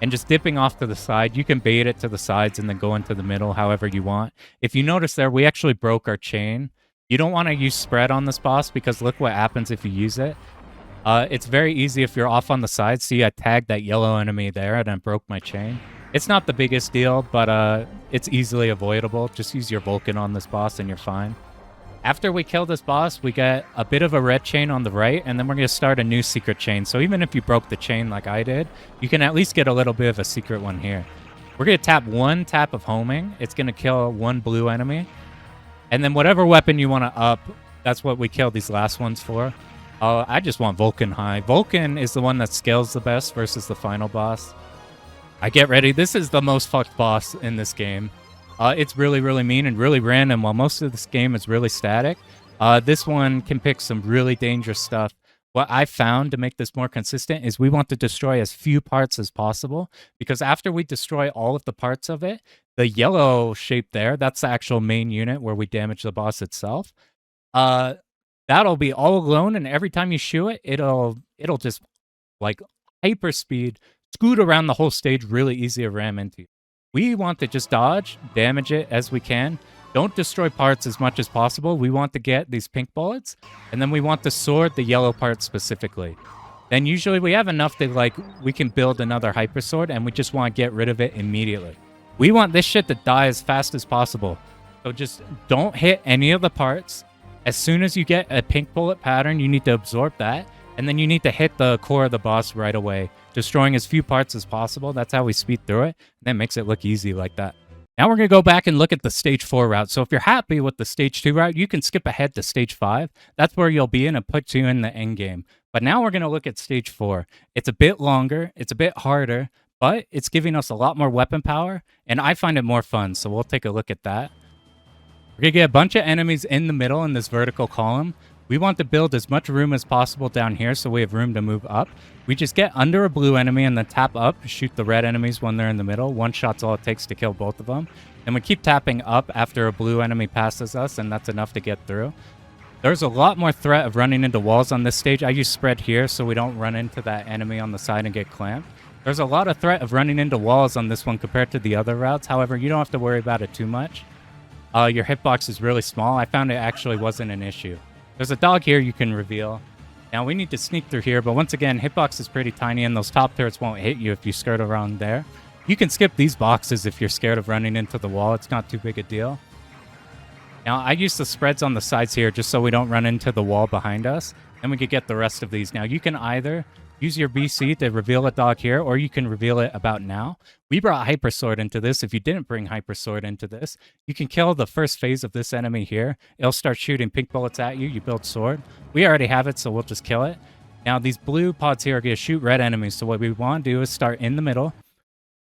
and just dipping off to the side. You can bait it to the sides and then go into the middle however you want. If you notice there, we actually broke our chain. You don't want to use spread on this boss because look what happens if you use it. It's very easy if you're off on the side. See, I tagged that yellow enemy there and I broke my chain. It's not the biggest deal, but it's easily avoidable. Just use your Vulcan on this boss and you're fine. After we kill this boss, we get a bit of a red chain on the right, and then we're going to start a new secret chain. So even if you broke the chain like I did, you can at least get a little bit of a secret one here. We're going to tap 1 tap of homing. It's going to kill 1 blue enemy. And then whatever weapon you want to up, that's what we killed these last ones for. I just want Vulcan high. Vulcan is the one that scales the best versus the final boss. I get ready. This is the most fucked boss in this game. It's really, really mean and really random. While most of this game is really static, this one can pick some really dangerous stuff. What I found to make this more consistent is we want to destroy as few parts as possible, because after we destroy all of the parts of it, the yellow shape there, that's the actual main unit where we damage the boss itself. That'll be all alone, and every time you shoot it, it'll just like hyper speed scoot around the whole stage, really easy to ram into. We want to just dodge, damage it as we can. Don't destroy parts as much as possible. We want to get these pink bullets, and then we want to sword the yellow parts specifically. Then usually we have enough that we can build another hyper sword, and we just want to get rid of it immediately. We want this shit to die as fast as possible. So just don't hit any of the parts. As soon as you get a pink bullet pattern, you need to absorb that, and then you need to hit the core of the boss right away, destroying as few parts as possible. That's how we speed through it, and that makes it look easy like that. Now we're going to go back and look at the stage 4 route. So if you're happy with the stage 2 route, you can skip ahead to stage 5. That's where you'll be in, and put you in the end game. But now we're going to look at stage 4. It's a bit longer, it's a bit harder, but it's giving us a lot more weapon power, and I find it more fun, so we'll take a look at that. We're going to get a bunch of enemies in the middle in this vertical column. We want to build as much room as possible down here so we have room to move up. We just get under a blue enemy and then tap up, shoot the red enemies when they're in the middle. One shot's all it takes to kill both of them. And we keep tapping up after a blue enemy passes us, and that's enough to get through. There's a lot more threat of running into walls on this stage. I use spread here so we don't run into that enemy on the side and get clamped. There's a lot of threat of running into walls on this one compared to the other routes. However, you don't have to worry about it too much. Your hitbox is really small. I found it actually wasn't an issue. There's a dog here you can reveal. Now we need to sneak through here, but once again, hitbox is pretty tiny, and those top turrets won't hit you if you skirt around there. You can skip these boxes if you're scared of running into the wall. It's not too big a deal. Now I use the spreads on the sides here just so we don't run into the wall behind us, and we could get the rest of these. Now you can either use your BC to reveal a dog here, or you can reveal it about now. We brought Hyper Sword into this. If you didn't bring Hyper Sword into this, you can kill the first phase of this enemy here. It'll start shooting pink bullets at you. You build sword. We already have it, so we'll just kill it. Now these blue pods here are going to shoot red enemies. So what we want to do is start in the middle,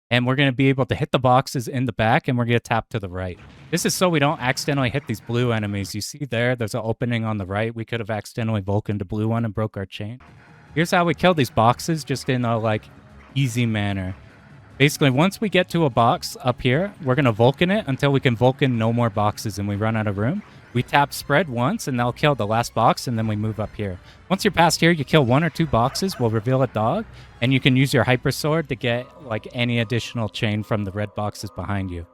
and we're going to be able to hit the boxes in the back, and we're going to tap to the right. This is so we don't accidentally hit these blue enemies. You see there's an opening on the right. We could have accidentally Vulcaned a blue one and broke our chain. Here's how we kill these boxes, just in a easy manner. Basically, once we get to a box up here, we're going to Vulcan it until we can Vulcan no more boxes and we run out of room. We tap spread once, and they'll kill the last box, and then we move up here. Once you're past here, you kill 1 or 2 boxes. We'll reveal a dog, and you can use your Hyper Sword to get any additional chain from the red boxes behind you.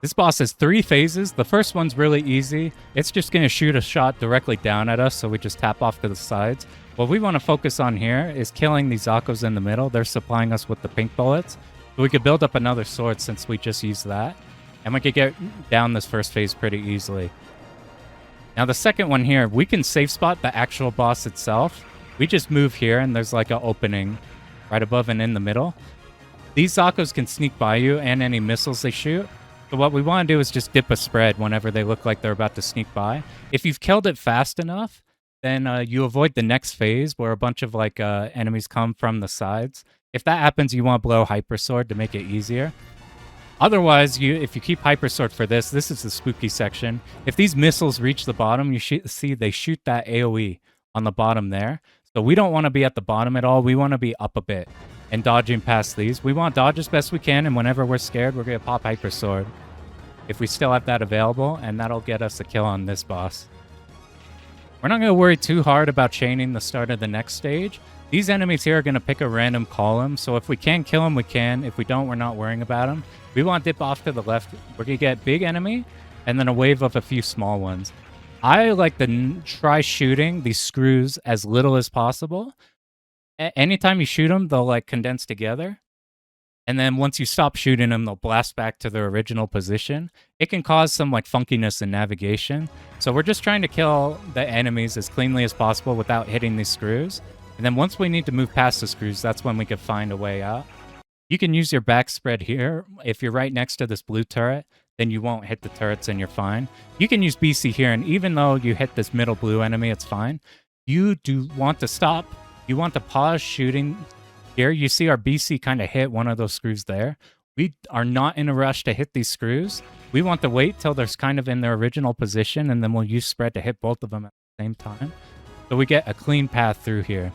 This boss has 3 phases. The first one's really easy. It's just going to shoot a shot directly down at us, so we just tap off to the sides. What we want to focus on here is killing these Zakos in the middle. They're supplying us with the pink bullets. So we could build up another sword since we just used that. And we could get down this first phase pretty easily. Now the second one here, we can safe spot the actual boss itself. We just move here and there's like an opening right above and in the middle. These Zakos can sneak by you and any missiles they shoot. So what we want to do is just dip a spread whenever they look like they're about to sneak by. If you've killed it fast enough, then you avoid the next phase where a bunch of like enemies come from the sides. If that happens, you want to blow Hyper Sword to make it easier. Otherwise, if you keep Hyper Sword for this is the spooky section. If these missiles reach the bottom, you see they shoot that AoE on the bottom there. So we don't want to be at the bottom at all. We want to be up a bit and dodging past these. We want to dodge as best we can, and whenever we're scared, we're going to pop Hyper Sword if we still have that available, and that'll get us a kill on this boss. We're not going to worry too hard about chaining the start of the next stage. These enemies here are going to pick a random column, so if we can kill them, we can. If we don't, we're not worrying about them. We want to dip off to the left. We're going to get big enemy, and then a wave of a few small ones. I like to try shooting these screws as little as possible. Anytime you shoot them, they'll like condense together. And then once you stop shooting them, they'll blast back to their original position. It can cause some like funkiness in navigation. So we're just trying to kill the enemies as cleanly as possible without hitting these screws. And then once we need to move past the screws, that's when we can find a way out. You can use your back spread here. If you're right next to this blue turret, then you won't hit the turrets and you're fine. You can use BC here, and even though you hit this middle blue enemy, it's fine. You do want to stop. You want to pause shooting here. You see our BC kind of hit one of those screws there. We are not in a rush to hit these screws. We want to wait till they're kind of in their original position, and then we'll use spread to hit both of them at the same time. So we get a clean path through here.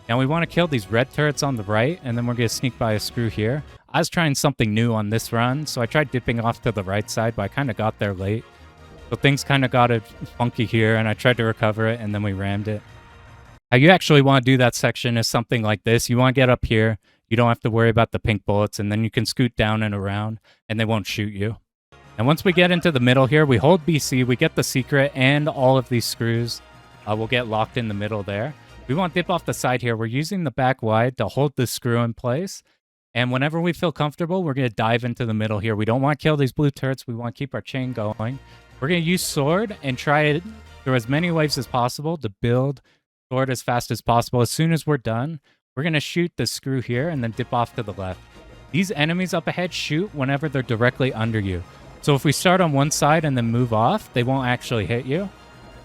Now we want to kill these red turrets on the right, and then we're going to sneak by a screw here. I was trying something new on this run, so I tried dipping off to the right side, but I kind of got there late. So things kind of got it funky here, and I tried to recover it, and then we rammed it. How you actually want to do that section is something like this. You want to get up here. You don't have to worry about the pink bullets, and then you can scoot down and around, and they won't shoot you. And once we get into the middle here, we hold BC, we get the secret, and all of these screws will get locked in the middle there. We want to dip off the side here. We're using the back wide to hold the screw in place. And whenever we feel comfortable, we're going to dive into the middle here. We don't want to kill these blue turrets. We want to keep our chain going. We're going to use sword and try it through as many waves as possible to build sword as fast as possible. As soon as we're done, we're going to shoot the screw here and then dip off to the left. These enemies up ahead shoot whenever they're directly under you. So if we start on one side and then move off, they won't actually hit you.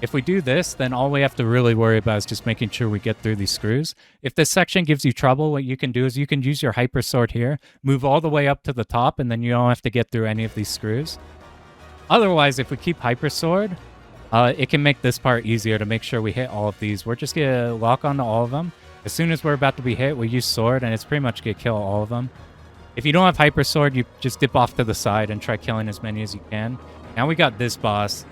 If we do this, then all we have to really worry about is just making sure we get through these screws. If this section gives you trouble, what you can do is you can use your Hyper Sword here, move all the way up to the top, and then you don't have to get through any of these screws. Otherwise, if we keep Hyper Sword, it can make this part easier to make sure we hit all of these. We're just going to lock onto all of them. As soon as we're about to be hit, we use Sword, and it's pretty much going to kill all of them. If you don't have Hyper Sword, you just dip off to the side and try killing as many as you can. Now we got this boss.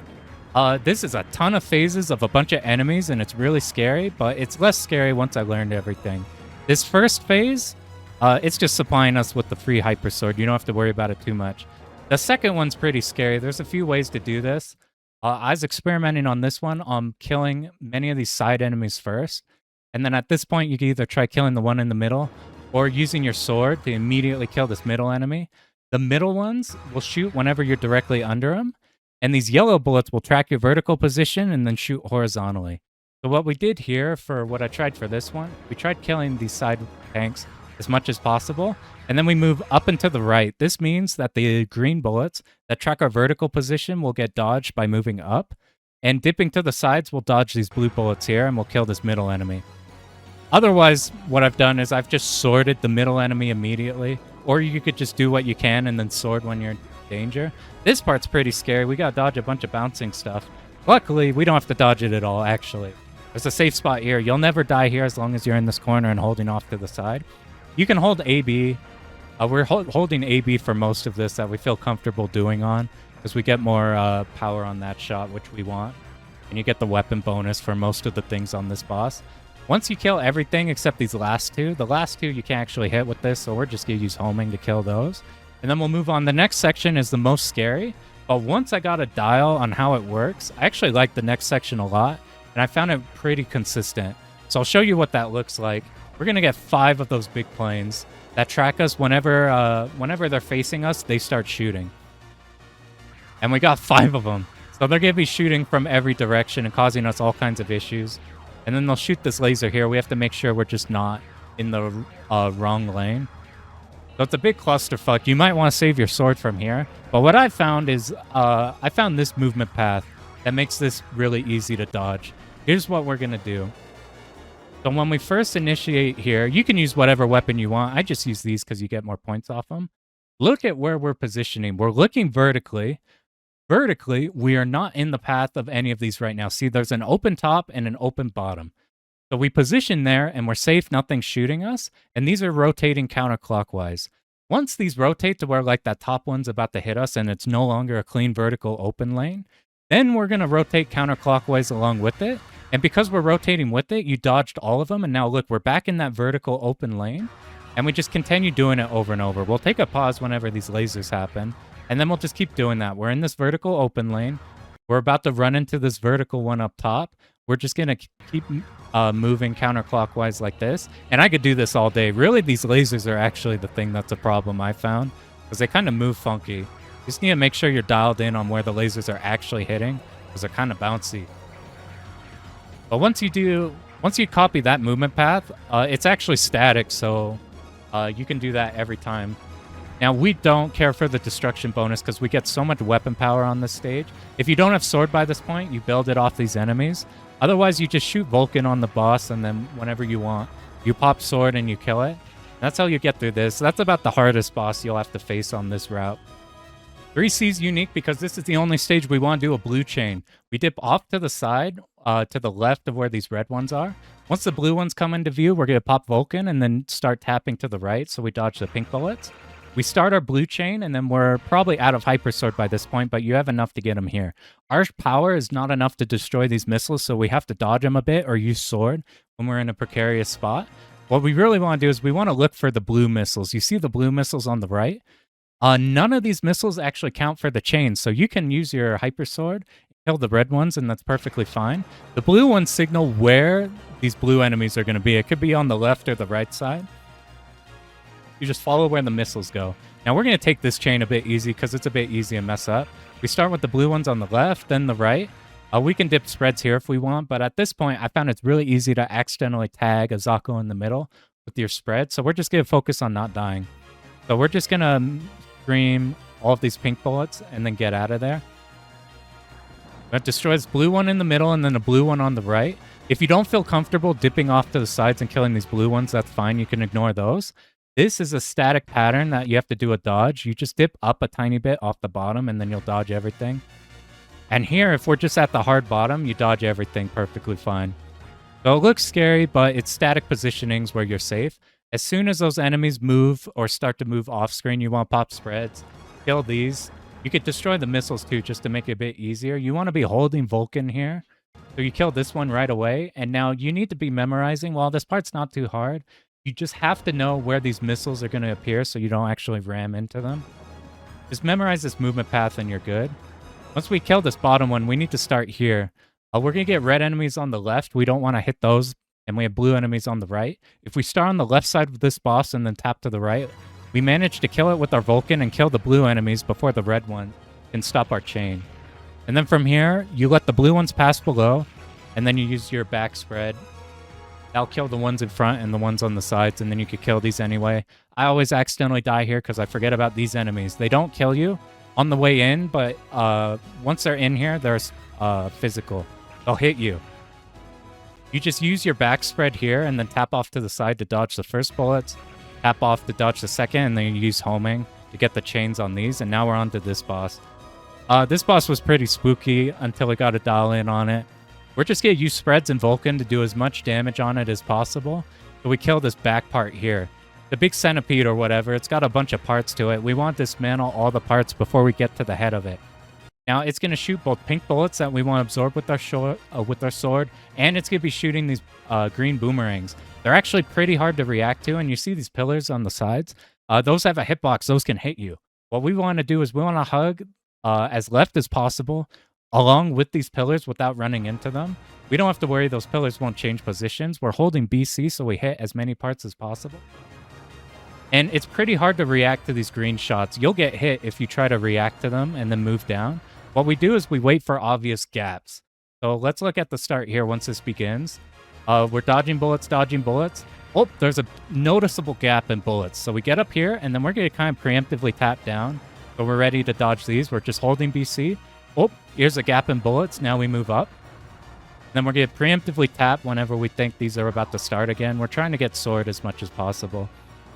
This is a ton of phases of a bunch of enemies, and it's really scary, but it's less scary once I learned everything. This first phase, it's just supplying us with the free Hyper Sword. You don't have to worry about it too much. The second one's pretty scary. There's a few ways to do this. I was experimenting on this one on killing many of these side enemies first, and then at this point, you can either try killing the one in the middle, or using your sword to immediately kill this middle enemy. The middle ones will shoot whenever you're directly under them. And these yellow bullets will track your vertical position and then shoot horizontally. So what we did here for what I tried for this one, we tried killing these side tanks as much as possible. And then we move up and to the right. This means that the green bullets that track our vertical position will get dodged by moving up. And dipping to the sides will dodge these blue bullets here and will kill this middle enemy. Otherwise, what I've done is I've just sworded the middle enemy immediately. Or you could just do what you can and then sword when you're in danger. This part's pretty scary. We gotta dodge a bunch of bouncing stuff. Luckily, we don't have to dodge it at all, actually. There's a safe spot here. You'll never die here as long as you're in this corner and holding off to the side. You can hold AB. We're holding AB for most of this that we feel comfortable doing on, because we get more power on that shot, which we want. And you get the weapon bonus for most of the things on this boss. Once you kill everything except these last two, the last two you can't actually hit with this, so we're just going to use homing to kill those. And then we'll move on. The next section is the most scary, but once I got a dial on how it works, I actually like the next section a lot, and I found it pretty consistent. So I'll show you what that looks like. We're going to get 5 of those big planes that track us whenever they're facing us, they start shooting. And we got 5 of them. So they're going to be shooting from every direction and causing us all kinds of issues. And then they'll shoot this laser here. We have to make sure we're just not in the wrong lane. So it's a big clusterfuck. You might want to save your sword from here. But what I found is I found this movement path that makes this really easy to dodge. Here's what we're going to do. So when we first initiate here, you can use whatever weapon you want. I just use these because you get more points off them. Look at where we're positioning. We're looking vertically. Vertically, we are not in the path of any of these right now. See, there's an open top and an open bottom. So we position there and we're safe, nothing's shooting us. And these are rotating counterclockwise. Once these rotate to where like that top one's about to hit us and it's no longer a clean vertical open lane, then we're going to rotate counterclockwise along with it. And because we're rotating with it, you dodged all of them. And now look, we're back in that vertical open lane. And we just continue doing it over and over. We'll take a pause whenever these lasers happen. And then we'll just keep doing that. We're in this vertical open lane. We're about to run into this vertical one up top. We're just going to keep moving counterclockwise like this. And I could do this all day. Really, these lasers are actually the thing that's a problem I found. Because they kind of move funky. You just need to make sure you're dialed in on where the lasers are actually hitting. Because they're kind of bouncy. But once you copy that movement path, it's actually static, so you can do that every time. Now, we don't care for the destruction bonus because we get so much weapon power on this stage. If you don't have sword by this point, you build it off these enemies. Otherwise, you just shoot Vulcan on the boss, and then whenever you want, you pop sword and you kill it. That's how you get through this. That's about the hardest boss you'll have to face on this route. 3C is unique because this is the only stage we want to do a blue chain. We dip off to the side, to the left of where these red ones are. Once the blue ones come into view, we're going to pop Vulcan and then start tapping to the right so we dodge the pink bullets. We start our blue chain, and then we're probably out of hyper sword by this point, but you have enough to get them here. Our power is not enough to destroy these missiles, so we have to dodge them a bit or use sword when we're in a precarious spot. What we really want to do is we want to look for the blue missiles. You see the blue missiles on the right? None of these missiles actually count for the chain, so you can use your hyper sword, kill the red ones, and that's perfectly fine. The blue ones signal where these blue enemies are going to be. It could be on the left or the right side. You just follow where the missiles go. Now we're going to take this chain a bit easy because it's a bit easy to mess up. We start with the blue ones on the left, then the right. We can dip spreads here if we want, but at this point, I found it's really easy to accidentally tag a Zako in the middle with your spread, so we're just going to focus on not dying. So we're just going to scream all of these pink bullets and then get out of there. That destroys blue one in the middle and then a blue one on the right. If you don't feel comfortable dipping off to the sides and killing these blue ones, that's fine. You can ignore those. This is a static pattern that you have to do a dodge. You just dip up a tiny bit off the bottom and then you'll dodge everything. And here, if we're just at the hard bottom, you dodge everything perfectly fine. So it looks scary, but it's static positionings where you're safe. As soon as those enemies move or start to move off screen, you want to pop spreads, kill these. You could destroy the missiles too, just to make it a bit easier. You want to be holding Vulcan here. So you kill this one right away. And now you need to be memorizing. While this part's not too hard, you just have to know where these missiles are going to appear so you don't actually ram into them. Just memorize this movement path and you're good. Once we kill this bottom one, we need to start here. We're going to get red enemies on the left. We don't want to hit those. And we have blue enemies on the right. If we start on the left side of this boss and then tap to the right, we manage to kill it with our Vulcan and kill the blue enemies before the red one can stop our chain. And then from here, you let the blue ones pass below, and then you use your back spread. That'll kill the ones in front and the ones on the sides, and then you could kill these anyway. I always accidentally die here because I forget about these enemies. They don't kill you on the way in, but once they're in here, they're physical. They'll hit you. You just use your back spread here and then tap off to the side to dodge the first bullets, tap off to dodge the second, and then you use homing to get the chains on these, and now we're on to this boss. This boss was pretty spooky until we got a dial in on it. We're just going to use spreads and Vulcan to do as much damage on it as possible. So we kill this back part here. The big centipede or whatever, it's got a bunch of parts to it. We want to dismantle all the parts before we get to the head of it. Now, it's going to shoot both pink bullets that we want to absorb with our sword, and it's going to be shooting these green boomerangs. They're actually pretty hard to react to, and you see these pillars on the sides? Those have a hitbox. Those can hit you. What we want to do is we want to hug as left as possible along with these pillars without running into them. We don't have to worry those pillars won't change positions. We're holding BC, so we hit as many parts as possible. And it's pretty hard to react to these green shots. You'll get hit if you try to react to them and then move down. what we do is we wait for obvious gaps. So let's look at the start here once this begins. We're dodging bullets, dodging bullets. Oh, there's a noticeable gap in bullets. So we get up here, and then we're going to kind of preemptively tap down. So we're ready to dodge these. We're just holding BC. Oh, here's a gap in bullets. Now we move up. Then we're going to preemptively tap whenever we think these are about to start again. We're trying to get sword as much as possible.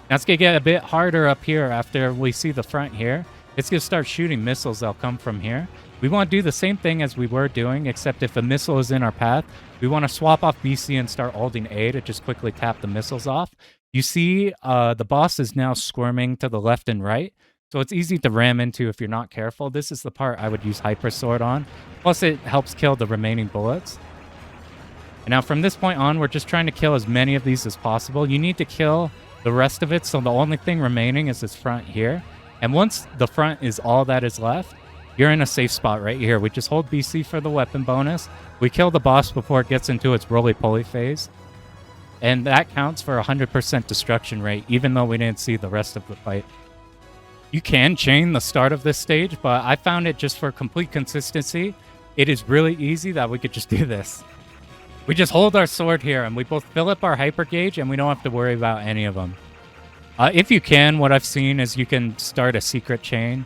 Now it's going to get a bit harder up here after we see the front here. It's going to start shooting missiles that'll come from here. We want to do the same thing as we were doing, except if a missile is in our path, we want to swap off BC and start holding A to just quickly tap the missiles off. You see the boss is now squirming to the left and right, so it's easy to ram into if you're not careful. This is the part I would use Hyper Sword on. Plus, it helps kill the remaining bullets. And now from this point on, we're just trying to kill as many of these as possible. You need to kill the rest of it, so the only thing remaining is this front here. And once the front is all that is left, you're in a safe spot right here. We just hold BC for the weapon bonus. We kill the boss before it gets into its roly-poly phase. And that counts for 100% destruction rate, even though we didn't see the rest of the fight. You can chain the start of this stage, but I found it just for complete consistency. It is really easy that we could just do this. We just hold our sword here, and we both fill up our hyper gauge, and we don't have to worry about any of them. If you can, what I've seen is you can start a secret chain.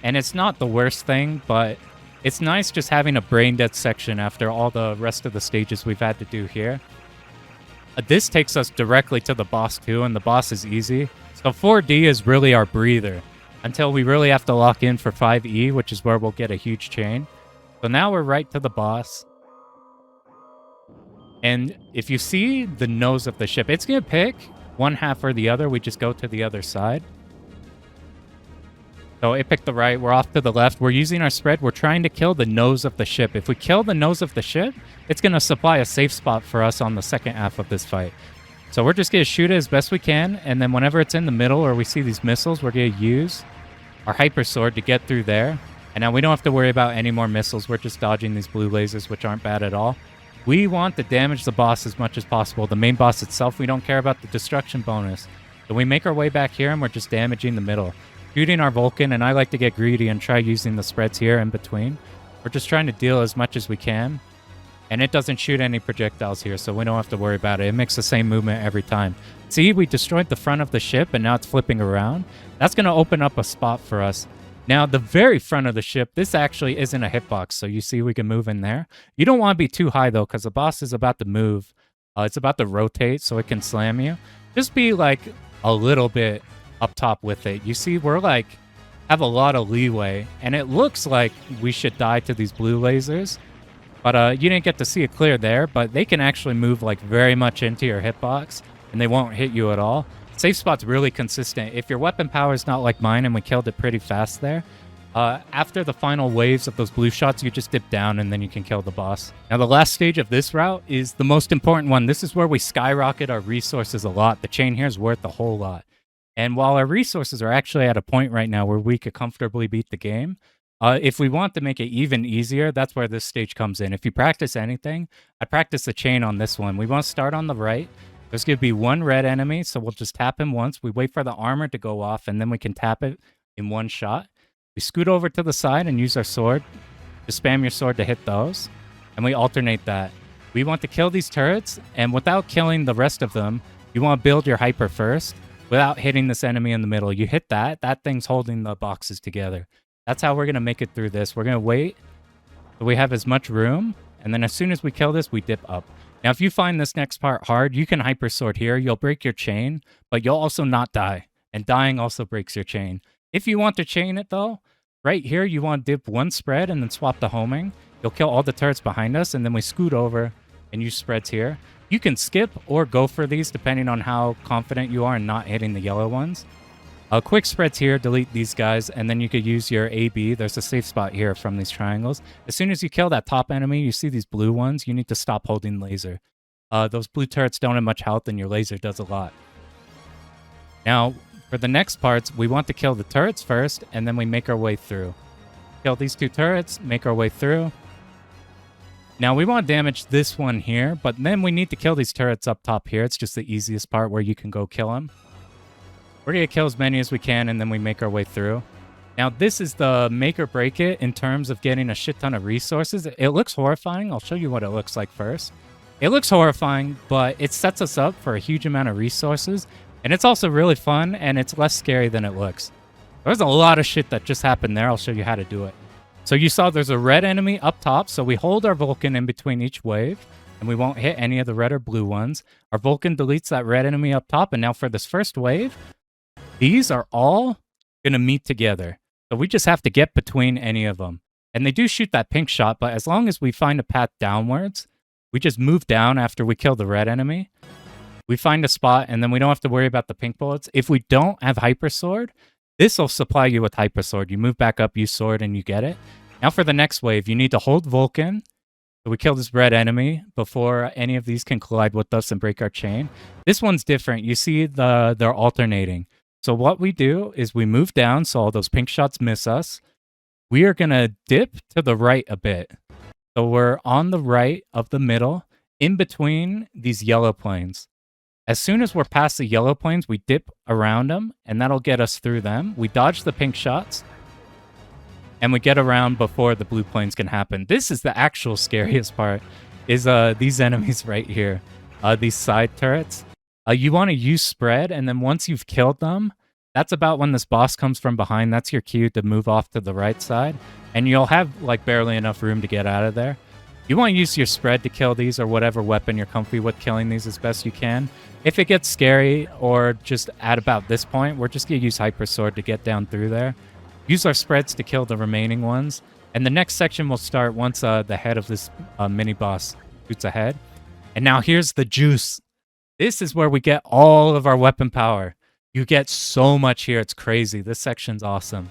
And it's not the worst thing, but it's nice just having a brain-dead section after all the rest of the stages we've had to do here. This takes us directly to the boss too, and the boss is easy. So 4D is really our breather until we really have to lock in for 5E, which is where we'll get a huge chain. So now we're right to the boss. And if you see the nose of the ship, it's going to pick one half or the other. We just go to the other side. So it picked the right. We're off to the left. We're using our spread. We're trying to kill the nose of the ship. If we kill the nose of the ship, it's going to supply a safe spot for us on the second half of this fight. So we're just going to shoot it as best we can. And then whenever it's in the middle or we see these missiles, we're going to use our Hyper Sword to get through there. And now we don't have to worry about any more missiles. We're just dodging these blue lasers, which aren't bad at all. We want to damage the boss as much as possible. The main boss itself, we don't care about the destruction bonus. So we make our way back here and we're just damaging the middle. Shooting our Vulcan, and I like to get greedy and try using the spreads here in between. We're just trying to deal as much as we can. And it doesn't shoot any projectiles here, so we don't have to worry about it. It makes the same movement every time. See, we destroyed the front of the ship, and now it's flipping around. That's going to open up a spot for us. Now, the very front of the ship, this actually isn't a hitbox, so you see we can move in there. You don't want to be too high, though, because the boss is about to move. It's about to rotate, so it can slam you. Just be, like, a little bit up top with it. You see, we're like have a lot of leeway, and it looks like we should die to these blue lasers, but you didn't get to see it clear there, but they can actually move like very much into your hitbox and they won't hit you at all. Safe spot's really consistent. If your weapon power is not like mine, and we killed it pretty fast there, after the final waves of those blue shots, you just dip down and then you can kill the boss. Now, the last stage of this route is the most important one. This is where we skyrocket our resources a lot. The chain here is worth a whole lot. And while our resources are actually at a point right now where we could comfortably beat the game, if we want to make it even easier, that's where this stage comes in. If you practice anything, I practice the chain on this one. We want to start on the right. There's going to be one red enemy, so we'll just tap him once. We wait for the armor to go off, and then we can tap it in one shot. We scoot over to the side and use our sword. Just spam your sword to hit those, and we alternate that. We want to kill these turrets, and without killing the rest of them, you want to build your hyper first. Without hitting this enemy in the middle. You hit that, that thing's holding the boxes together. That's how we're going to make it through this. We're going to wait so we have as much room, and then as soon as we kill this, we dip up. Now, if you find this next part hard, you can Hyper Sword here. You'll break your chain, but you'll also not die, and dying also breaks your chain. If you want to chain it, though, right here, you want to dip one spread and then swap the homing. You'll kill all the turrets behind us, and then we scoot over and use spreads here. You can skip or go for these depending on how confident you are in not hitting the yellow ones. Quick spreads here, delete these guys, and then you could use your AB. There's a safe spot here from these triangles. As soon as you kill that top enemy, you see these blue ones, you need to stop holding laser. Those blue turrets don't have much health, and your laser does a lot. Now, for the next parts, we want to kill the turrets first, and then we make our way through. Kill these two turrets, make our way through. Now, we want to damage this one here, but then we need to kill these turrets up top here. It's just the easiest part where you can go kill them. We're going to kill as many as we can, and then we make our way through. Now, this is the make or break it in terms of getting a shit ton of resources. It looks horrifying. I'll show you what it looks like first. It looks horrifying, but it sets us up for a huge amount of resources. And it's also really fun, and it's less scary than it looks. There's a lot of shit that just happened there. I'll show you how to do it. So you saw there's a red enemy up top, so we hold our Vulcan in between each wave, and we won't hit any of the red or blue ones. Our Vulcan deletes that red enemy up top, and now for this first wave, these are all going to meet together. So we just have to get between any of them. And they do shoot that pink shot, but as long as we find a path downwards, we just move down after we kill the red enemy. We find a spot, and then we don't have to worry about the pink bullets. If we don't have Hyper Sword, this will supply you with Hyper Sword. You move back up, use Sword, and you get it. Now for the next wave, you need to hold Vulcan. So we kill this red enemy before any of these can collide with us and break our chain. This one's different. You see they're alternating. So what we do is we move down so all those pink shots miss us. We are going to dip to the right a bit. So we're on the right of the middle, in between these yellow planes. As soon as we're past the yellow planes, we dip around them, and that'll get us through them. We dodge the pink shots, and we get around before the blue planes can happen. This is the actual scariest part, is these enemies right here, these side turrets. You want to use spread, and then once you've killed them, that's about when this boss comes from behind. That's your cue to move off to the right side, and you'll have like barely enough room to get out of there. You want to use your spread to kill these, or whatever weapon you're comfy with killing these as best you can. If it gets scary, or just at about this point, we're just going to use Hyper Sword to get down through there. Use our spreads to kill the remaining ones. And the next section will start once the head of this mini-boss shoots ahead. And now here's the juice. This is where we get all of our weapon power. You get so much here, it's crazy. This section's awesome.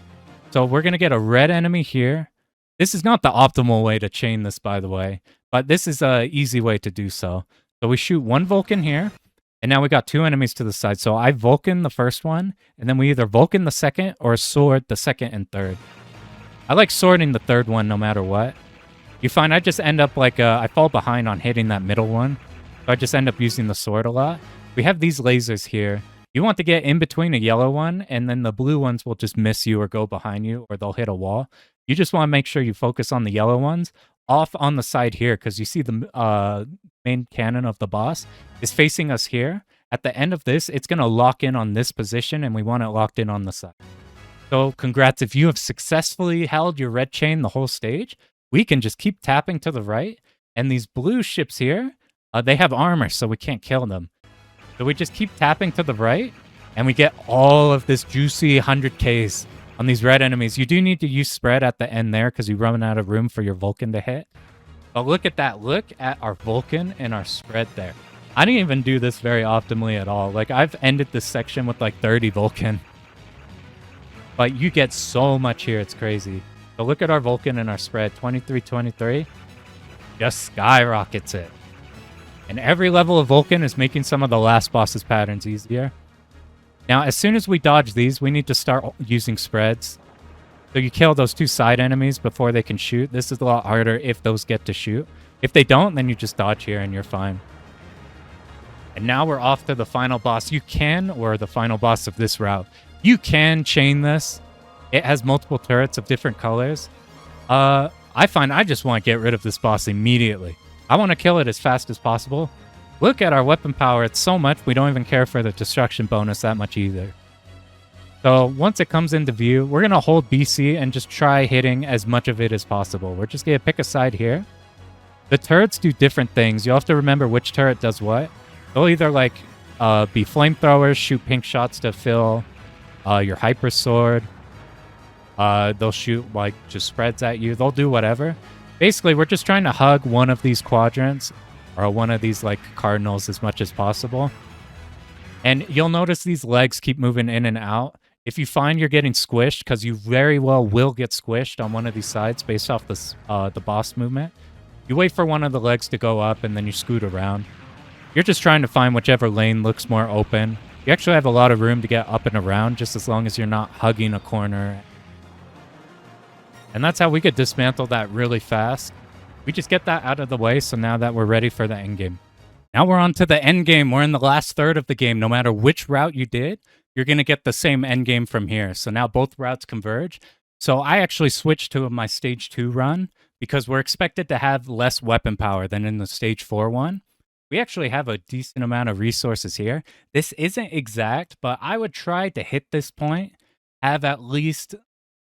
So we're going to get a red enemy here. This is not the optimal way to chain this, by the way, but this is an easy way to do so. So we shoot one Vulcan here, and now we got two enemies to the side. So I Vulcan the first one, and then we either Vulcan the second or Sword the second and third. I like swording the third one no matter what. You find I just end up like, I fall behind on hitting that middle one, so I just end up using the sword a lot. We have these lasers here. You want to get in between a yellow one, and then the blue ones will just miss you or go behind you, or they'll hit a wall. You just want to make sure you focus on the yellow ones off on the side here, because you see the main cannon of the boss is facing us here. At the end of this, it's going to lock in on this position, and we want it locked in on the side. So congrats if you have successfully held your red chain the whole stage. We can just keep tapping to the right, and these blue ships here, they have armor, so we can't kill them. So we just keep tapping to the right, and we get all of this juicy 100Ks on these red enemies. You do need to use spread at the end there because you run out of room for your Vulcan to hit. But look at that. Look at our Vulcan and our spread there. I didn't even do this very optimally at all. Like, I've ended this section with like 30 Vulcan. But you get so much here. It's crazy. So look at our Vulcan and our spread. 23-23. Just skyrockets it. And every level of Vulcan is making some of the last boss's patterns easier. Now, as soon as we dodge these, we need to start using spreads. So you kill those two side enemies before they can shoot. This is a lot harder if those get to shoot. If they don't, then you just dodge here and you're fine. And now we're off to the final boss. You can, or the final boss of this route, you can chain this. It has multiple turrets of different colors. I find I just want to get rid of this boss immediately. I want to kill it as fast as possible. Look at our weapon power. It's so much, we don't even care for the destruction bonus that much either. So once it comes into view, we're going to hold BC and just try hitting as much of it as possible. We're just going to pick a side here. The turrets do different things. You'll have to remember which turret does what. They'll either like be flamethrowers, shoot pink shots to fill your hyper sword. They'll shoot like just spreads at you. They'll do whatever. Basically, we're just trying to hug one of these quadrants or one of these like cardinals as much as possible. And you'll notice these legs keep moving in and out. If you find you're getting squished, because you very well will get squished on one of these sides based off this, the boss movement, you wait for one of the legs to go up and then you scoot around. You're just trying to find whichever lane looks more open. You actually have a lot of room to get up and around just as long as you're not hugging a corner. And that's how we could dismantle that really fast. We just get that out of the way, so now that we're ready for the end game. Now we're on to the end game. We're in the last third of the game. No matter which route you did, you're going to get the same end game from here. So now both routes converge. So I actually switched to my stage 2 run because we're expected to have less weapon power than in the stage 4 one. We actually have a decent amount of resources here. This isn't exact, but I would try to hit this point, have at least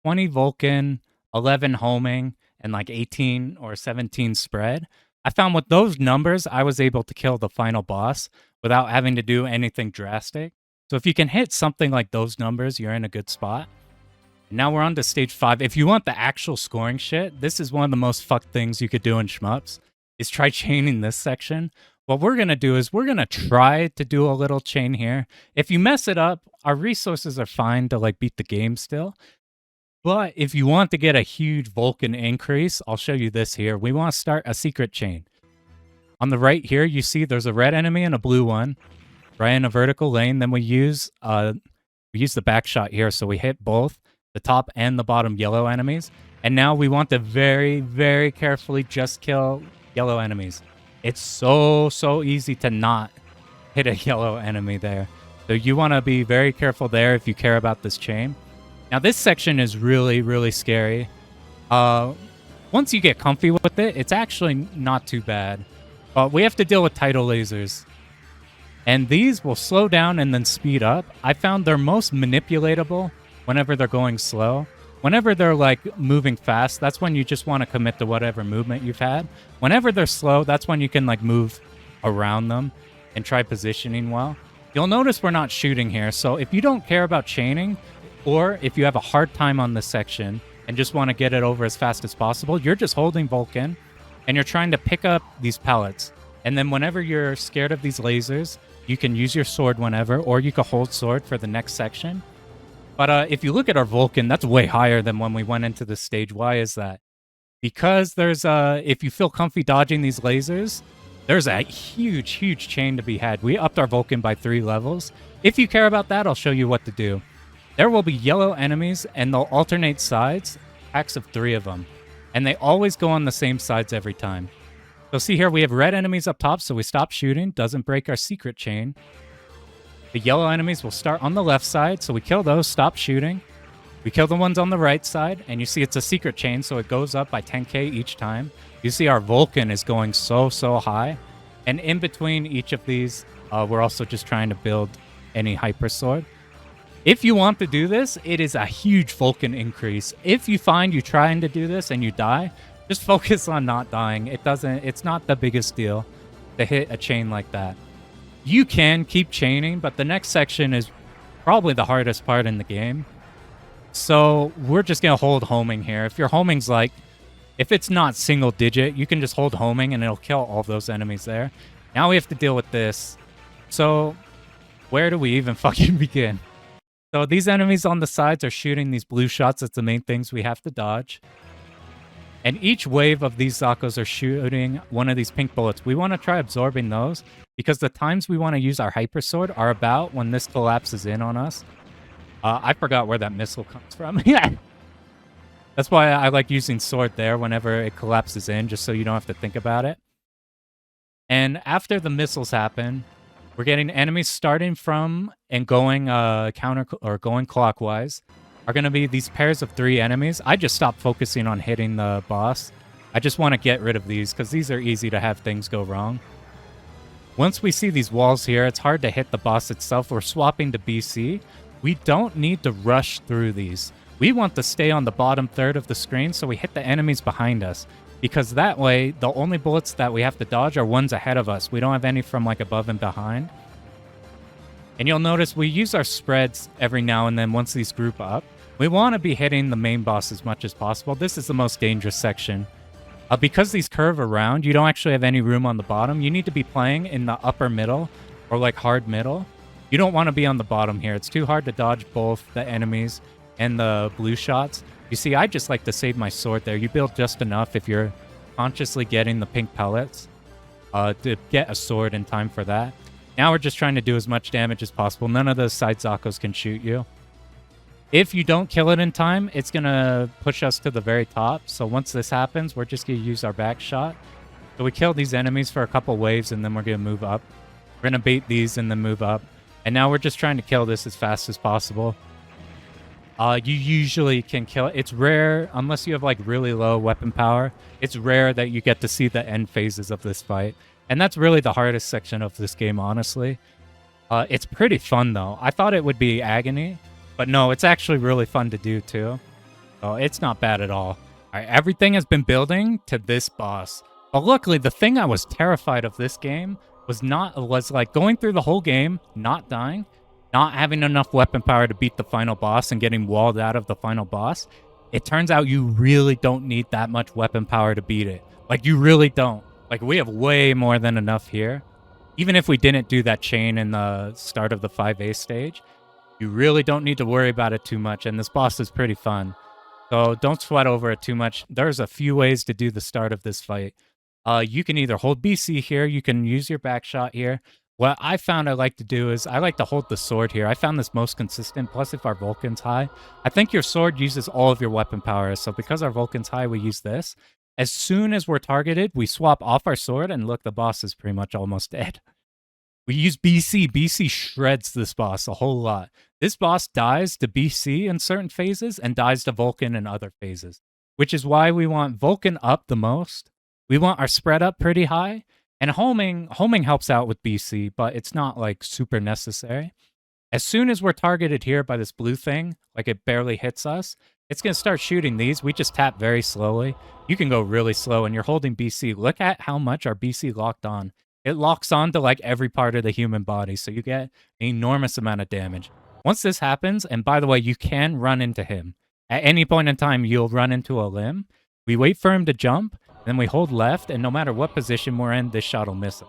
20 Vulcan, 11 homing, and like 18 or 17 spread. I found with those numbers, I was able to kill the final boss without having to do anything drastic. So if you can hit something like those numbers, you're in a good spot. Now we're on to stage 5. If you want the actual scoring shit, this is one of the most fucked things you could do in shmups, is try chaining this section. What we're going to do is we're going to try to do a little chain here. If you mess it up, our resources are fine to like beat the game still. But if you want to get a huge Vulcan increase, I'll show you this here. We want to start a secret chain. On the right here, you see there's a red enemy and a blue one, right in a vertical lane. Then we use the back shot here, so we hit both the top and the bottom yellow enemies. And now we want to very, very carefully just kill yellow enemies. It's so easy to not hit a yellow enemy there. So you want to be very careful there if you care about this chain. Now this section is really, really scary. Once you get comfy with it, it's actually not too bad. But we have to deal with tidal lasers. And these will slow down and then speed up. I found they're most manipulatable whenever they're going slow. Whenever they're like moving fast, that's when you just want to commit to whatever movement you've had. Whenever they're slow, that's when you can like move around them and try positioning well. You'll notice we're not shooting here. So if you don't care about chaining, or if you have a hard time on this section and just want to get it over as fast as possible, you're just holding Vulcan and you're trying to pick up these pellets. And then whenever you're scared of these lasers, you can use your sword whenever, or you can hold sword for the next section. But if you look at our Vulcan, that's way higher than when we went into this stage. Why is that? Because there's if you feel comfy dodging these lasers, there's a huge chain to be had. We upped our Vulcan by 3 levels. If you care about that, I'll show you what to do. There will be yellow enemies, and they'll alternate sides, packs of 3 of them. And they always go on the same sides every time. So see here, we have red enemies up top, so we stop shooting. Doesn't break our secret chain. The yellow enemies will start on the left side, so we kill those, stop shooting. We kill the ones on the right side, and you see it's a secret chain, so it goes up by 10k each time. You see our Vulcan is going so high. And in between each of these, we're also just trying to build any hyper sword. If you want to do this, it is a huge Vulcan increase. If you find you're trying to do this and you die, just focus on not dying. It's not the biggest deal to hit a chain like that. You can keep chaining, but the next section is probably the hardest part in the game. So we're just going to hold homing here. If your homing's like, if it's not single digit, you can just hold homing and it'll kill all those enemies there. Now we have to deal with this. So where do we even fucking begin? So these enemies on the sides are shooting these blue shots. That's the main things we have to dodge. And each wave of these Zakos are shooting one of these pink bullets. We want to try absorbing those because the times we want to use our hyper sword are about when this collapses in on us. I forgot where that missile comes from. Yeah. That's why I like using sword there whenever it collapses in, just so you don't have to think about it. And after the missiles happen, we're getting enemies starting from and going going clockwise. Are going to be these pairs of 3 enemies. I just stopped focusing on hitting the boss. I just want to get rid of these because these are easy to have things go wrong. Once we see these walls here, it's hard to hit the boss itself. We're swapping to BC. We don't need to rush through these. We want to stay on the bottom third of the screen so we hit the enemies behind us. Because that way, the only bullets that we have to dodge are ones ahead of us. We don't have any from like above and behind. And you'll notice we use our spreads every now and then once these group up. We want to be hitting the main boss as much as possible. This is the most dangerous section. Because these curve around, you don't actually have any room on the bottom. You need to be playing in the upper middle or like hard middle. You don't want to be on the bottom here. It's too hard to dodge both the enemies and the blue shots. You see, I just like to save my sword there. You build just enough if you're consciously getting the pink pellets to get a sword in time for that. Now we're just trying to do as much damage as possible. None of those side Zakos can shoot you. If you don't kill it in time, it's going to push us to the very top. So once this happens, we're just going to use our back shot. So we kill these enemies for a couple waves, and then we're going to move up. We're going to bait these and then move up. And now we're just trying to kill this as fast as possible. You usually can kill it. It's rare, unless you have like really low weapon power, it's rare that you get to see the end phases of this fight. And that's really the hardest section of this game, honestly. It's pretty fun, though. I thought it would be agony, but no, it's actually really fun to do, too. So it's not bad at all. All right, everything has been building to this boss. But luckily, the thing I was terrified of this game was like going through the whole game, not dying, not having enough weapon power to beat the final boss and getting walled out of the final boss. It turns out you really don't need that much weapon power to beat it. Like, you really don't. Like, we have way more than enough here. Even if we didn't do that chain in the start of the 5A stage, you really don't need to worry about it too much, and this boss is pretty fun. So don't sweat over it too much. There's a few ways to do the start of this fight. You can either hold BC here, you can use your back shot here. What I found I like to do is I like to hold the sword here. I found this most consistent, plus if our Vulcan's high. I think your sword uses all of your weapon power, so because our Vulcan's high, we use this. As soon as we're targeted, we swap off our sword, and look, the boss is pretty much almost dead. We use BC. BC shreds this boss a whole lot. This boss dies to BC in certain phases and dies to Vulcan in other phases, which is why we want Vulcan up the most. We want our spread up pretty high, and homing helps out with BC, but it's not like super necessary. As soon as we're targeted here by this blue thing, like it barely hits us, it's going to start shooting these. We just tap very slowly. You can go really slow, and you're holding BC. Look at how much our BC locked on. It locks on to like every part of the human body, so you get an enormous amount of damage. Once this happens, and by the way, you can run into him. At any point in time, you'll run into a limb. We wait for him to jump, then we hold left, and no matter what position we're in, this shot will miss him.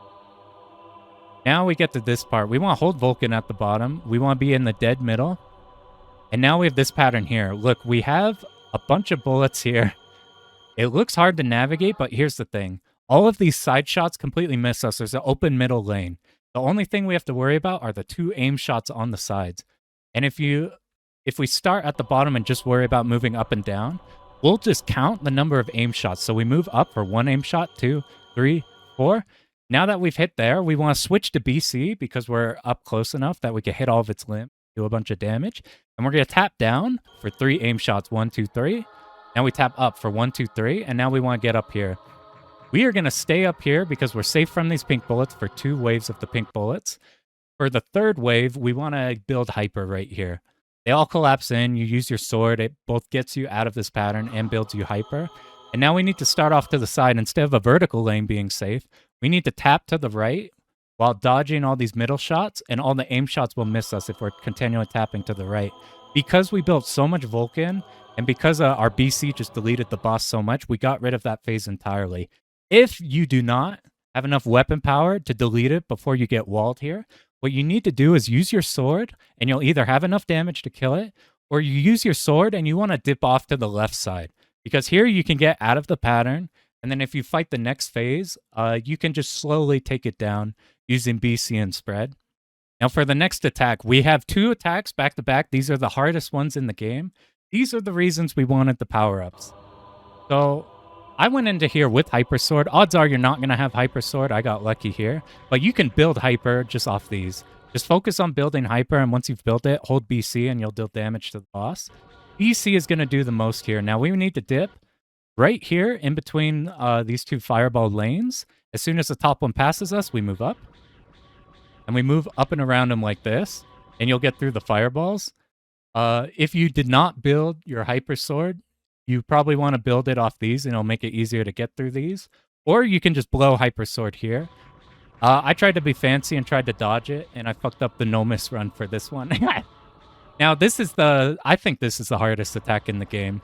Now we get to this part. We want to hold Vulcan at the bottom. We want to be in the dead middle. And now we have this pattern here. Look, we have a bunch of bullets here. It looks hard to navigate, but here's the thing. All of these side shots completely miss us. There's an open middle lane. The only thing we have to worry about are the 2 aim shots on the sides. And if we start at the bottom and just worry about moving up and down, we'll just count the number of aim shots. So we move up for 1 aim shot, 2, 3, 4. Now that we've hit there, we want to switch to BC because we're up close enough that we can hit all of its limbs, do a bunch of damage. And we're going to tap down for 3 aim shots, 1, 2, 3. Now we tap up for 1, 2, 3. And now we want to get up here. We are going to stay up here because we're safe from these pink bullets for 2 waves of the pink bullets. For the 3rd wave, we want to build hyper right here. They all collapse in. You use your sword. It both gets you out of this pattern and builds you hyper. And now we need to start off to the side. Instead of a vertical lane being safe, we need to tap to the right while dodging all these middle shots, and all the aim shots will miss us if we're continually tapping to the right. Because we built so much Vulcan, and because our BC just deleted the boss so much, we got rid of that phase entirely. If you do not have enough weapon power to delete it before you get walled here, what you need to do is use your sword, and you'll either have enough damage to kill it, or you use your sword and you want to dip off to the left side. Because here you can get out of the pattern, and then if you fight the next phase, you can just slowly take it down using BC and spread. Now for the next attack, we have 2 attacks back to back. These are the hardest ones in the game. These are the reasons we wanted the power-ups. So I went into here with Hyper Sword. Odds are you're not going to have Hyper Sword. I got lucky here. But you can build Hyper just off these. Just focus on building Hyper, and once you've built it, hold BC and you'll deal damage to the boss. BC is going to do the most here. Now we need to dip right here in between these 2 fireball lanes. As soon as the top one passes us, we move up. And we move up and around them like this, and you'll get through the fireballs. If you did not build your Hyper Sword, you probably want to build it off these, and it'll make it easier to get through these. Or you can just blow Hyper Sword here. I tried to be fancy and tried to dodge it, and I fucked up the no miss run for this one. Now, I think this is the hardest attack in the game.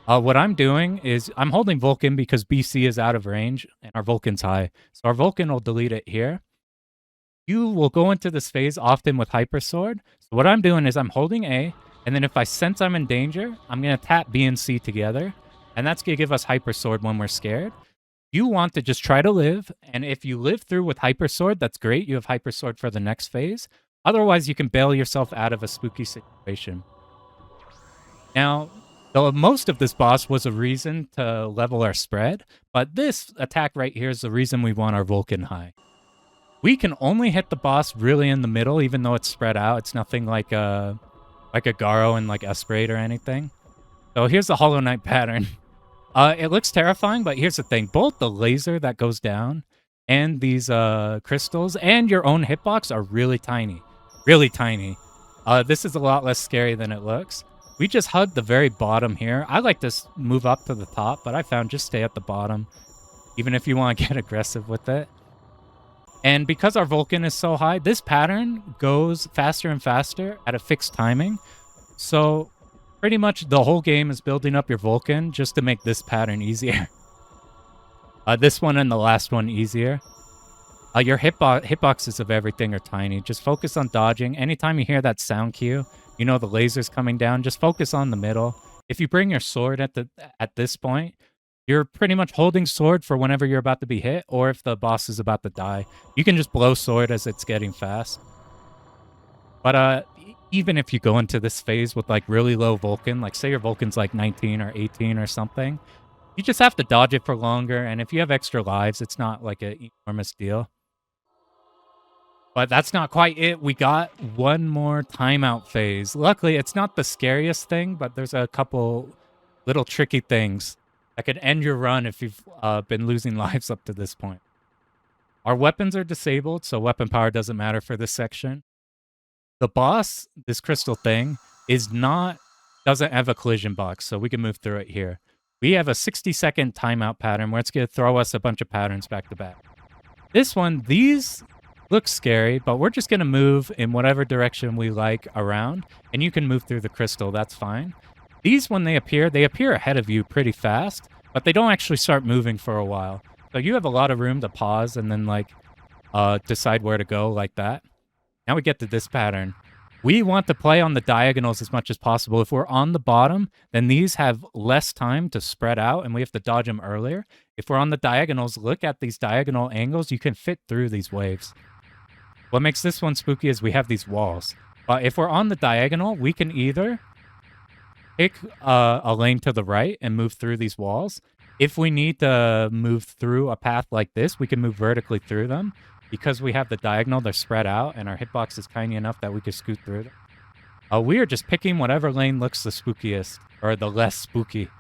What I'm doing is I'm holding Vulcan because BC is out of range, and our Vulcan's high. So our Vulcan will delete it here. You will go into this phase often with Hyper Sword. So what I'm doing is I'm holding A, and then if I sense I'm in danger, I'm going to tap B and C together, and that's going to give us Hyper Sword when we're scared. You want to just try to live, and if you live through with Hyper Sword, that's great. You have Hyper Sword for the next phase. Otherwise, you can bail yourself out of a spooky situation. Now, though most of this boss was a reason to level our spread, but this attack right here is the reason we want our Vulcan high. We can only hit the boss really in the middle, even though it's spread out. It's nothing like a Garo and like Esperate or anything. So here's the Hollow Knight pattern. It looks terrifying, but here's the thing. Both the laser that goes down and these crystals and your own hitbox are really tiny. Really tiny. This is a lot less scary than it looks. We just hug the very bottom here. I like to move up to the top, but I found just stay at the bottom, even if you want to get aggressive with it. And because our Vulcan is so high, this pattern goes faster and faster at a fixed timing. So pretty much the whole game is building up your Vulcan just to make this pattern easier. This one and the last one easier. Your hitboxes of everything are tiny. Just focus on dodging. Anytime you hear that sound cue, you know the laser's coming down. Just focus on the middle. If you bring your sword at this point, you're pretty much holding sword for whenever you're about to be hit, or if the boss is about to die. You can just blow sword as it's getting fast. But even if you go into this phase with like really low Vulcan, like say your Vulcan's like 19 or 18 or something, you just have to dodge it for longer. And if you have extra lives, it's not like an enormous deal. But that's not quite it. We got one more timeout phase. Luckily, it's not the scariest thing, but there's a couple little tricky things that could end your run if you've been losing lives up to this point. Our weapons are disabled, so weapon power doesn't matter for this section. The boss, this crystal thing, doesn't have a collision box, so we can move through it here. We have a 60-second timeout pattern where it's going to throw us a bunch of patterns back to back. This one, these look scary, but we're just going to move in whatever direction we like around, and you can move through the crystal, that's fine. These, when they appear ahead of you pretty fast, but they don't actually start moving for a while. So you have a lot of room to pause and then like decide where to go like that. Now we get to this pattern. We want to play on the diagonals as much as possible. If we're on the bottom, then these have less time to spread out and we have to dodge them earlier. If we're on the diagonals, look at these diagonal angles. You can fit through these waves. What makes this one spooky is we have these walls. But if we're on the diagonal, we can either pick a lane to the right and move through these walls. If we need to move through a path like this, we can move vertically through them. Because we have the diagonal, they're spread out, and our hitbox is tiny enough that we can scoot through them. We are just picking whatever lane looks the spookiest, or the less spooky.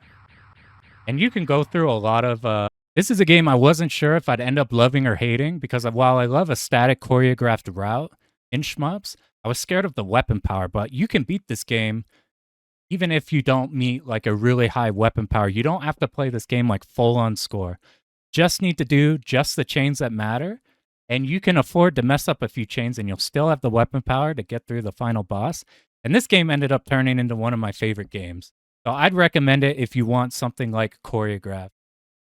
And you can go through a lot of... This is a game I wasn't sure if I'd end up loving or hating, because while I love a static choreographed route in shmups, I was scared of the weapon power, but you can beat this game even if you don't meet like a really high weapon power. You don't have to play this game like full on score. Just need to do just the chains that matter. And you can afford to mess up a few chains and you'll still have the weapon power to get through the final boss. And this game ended up turning into one of my favorite games. So I'd recommend it if you want something like choreographed.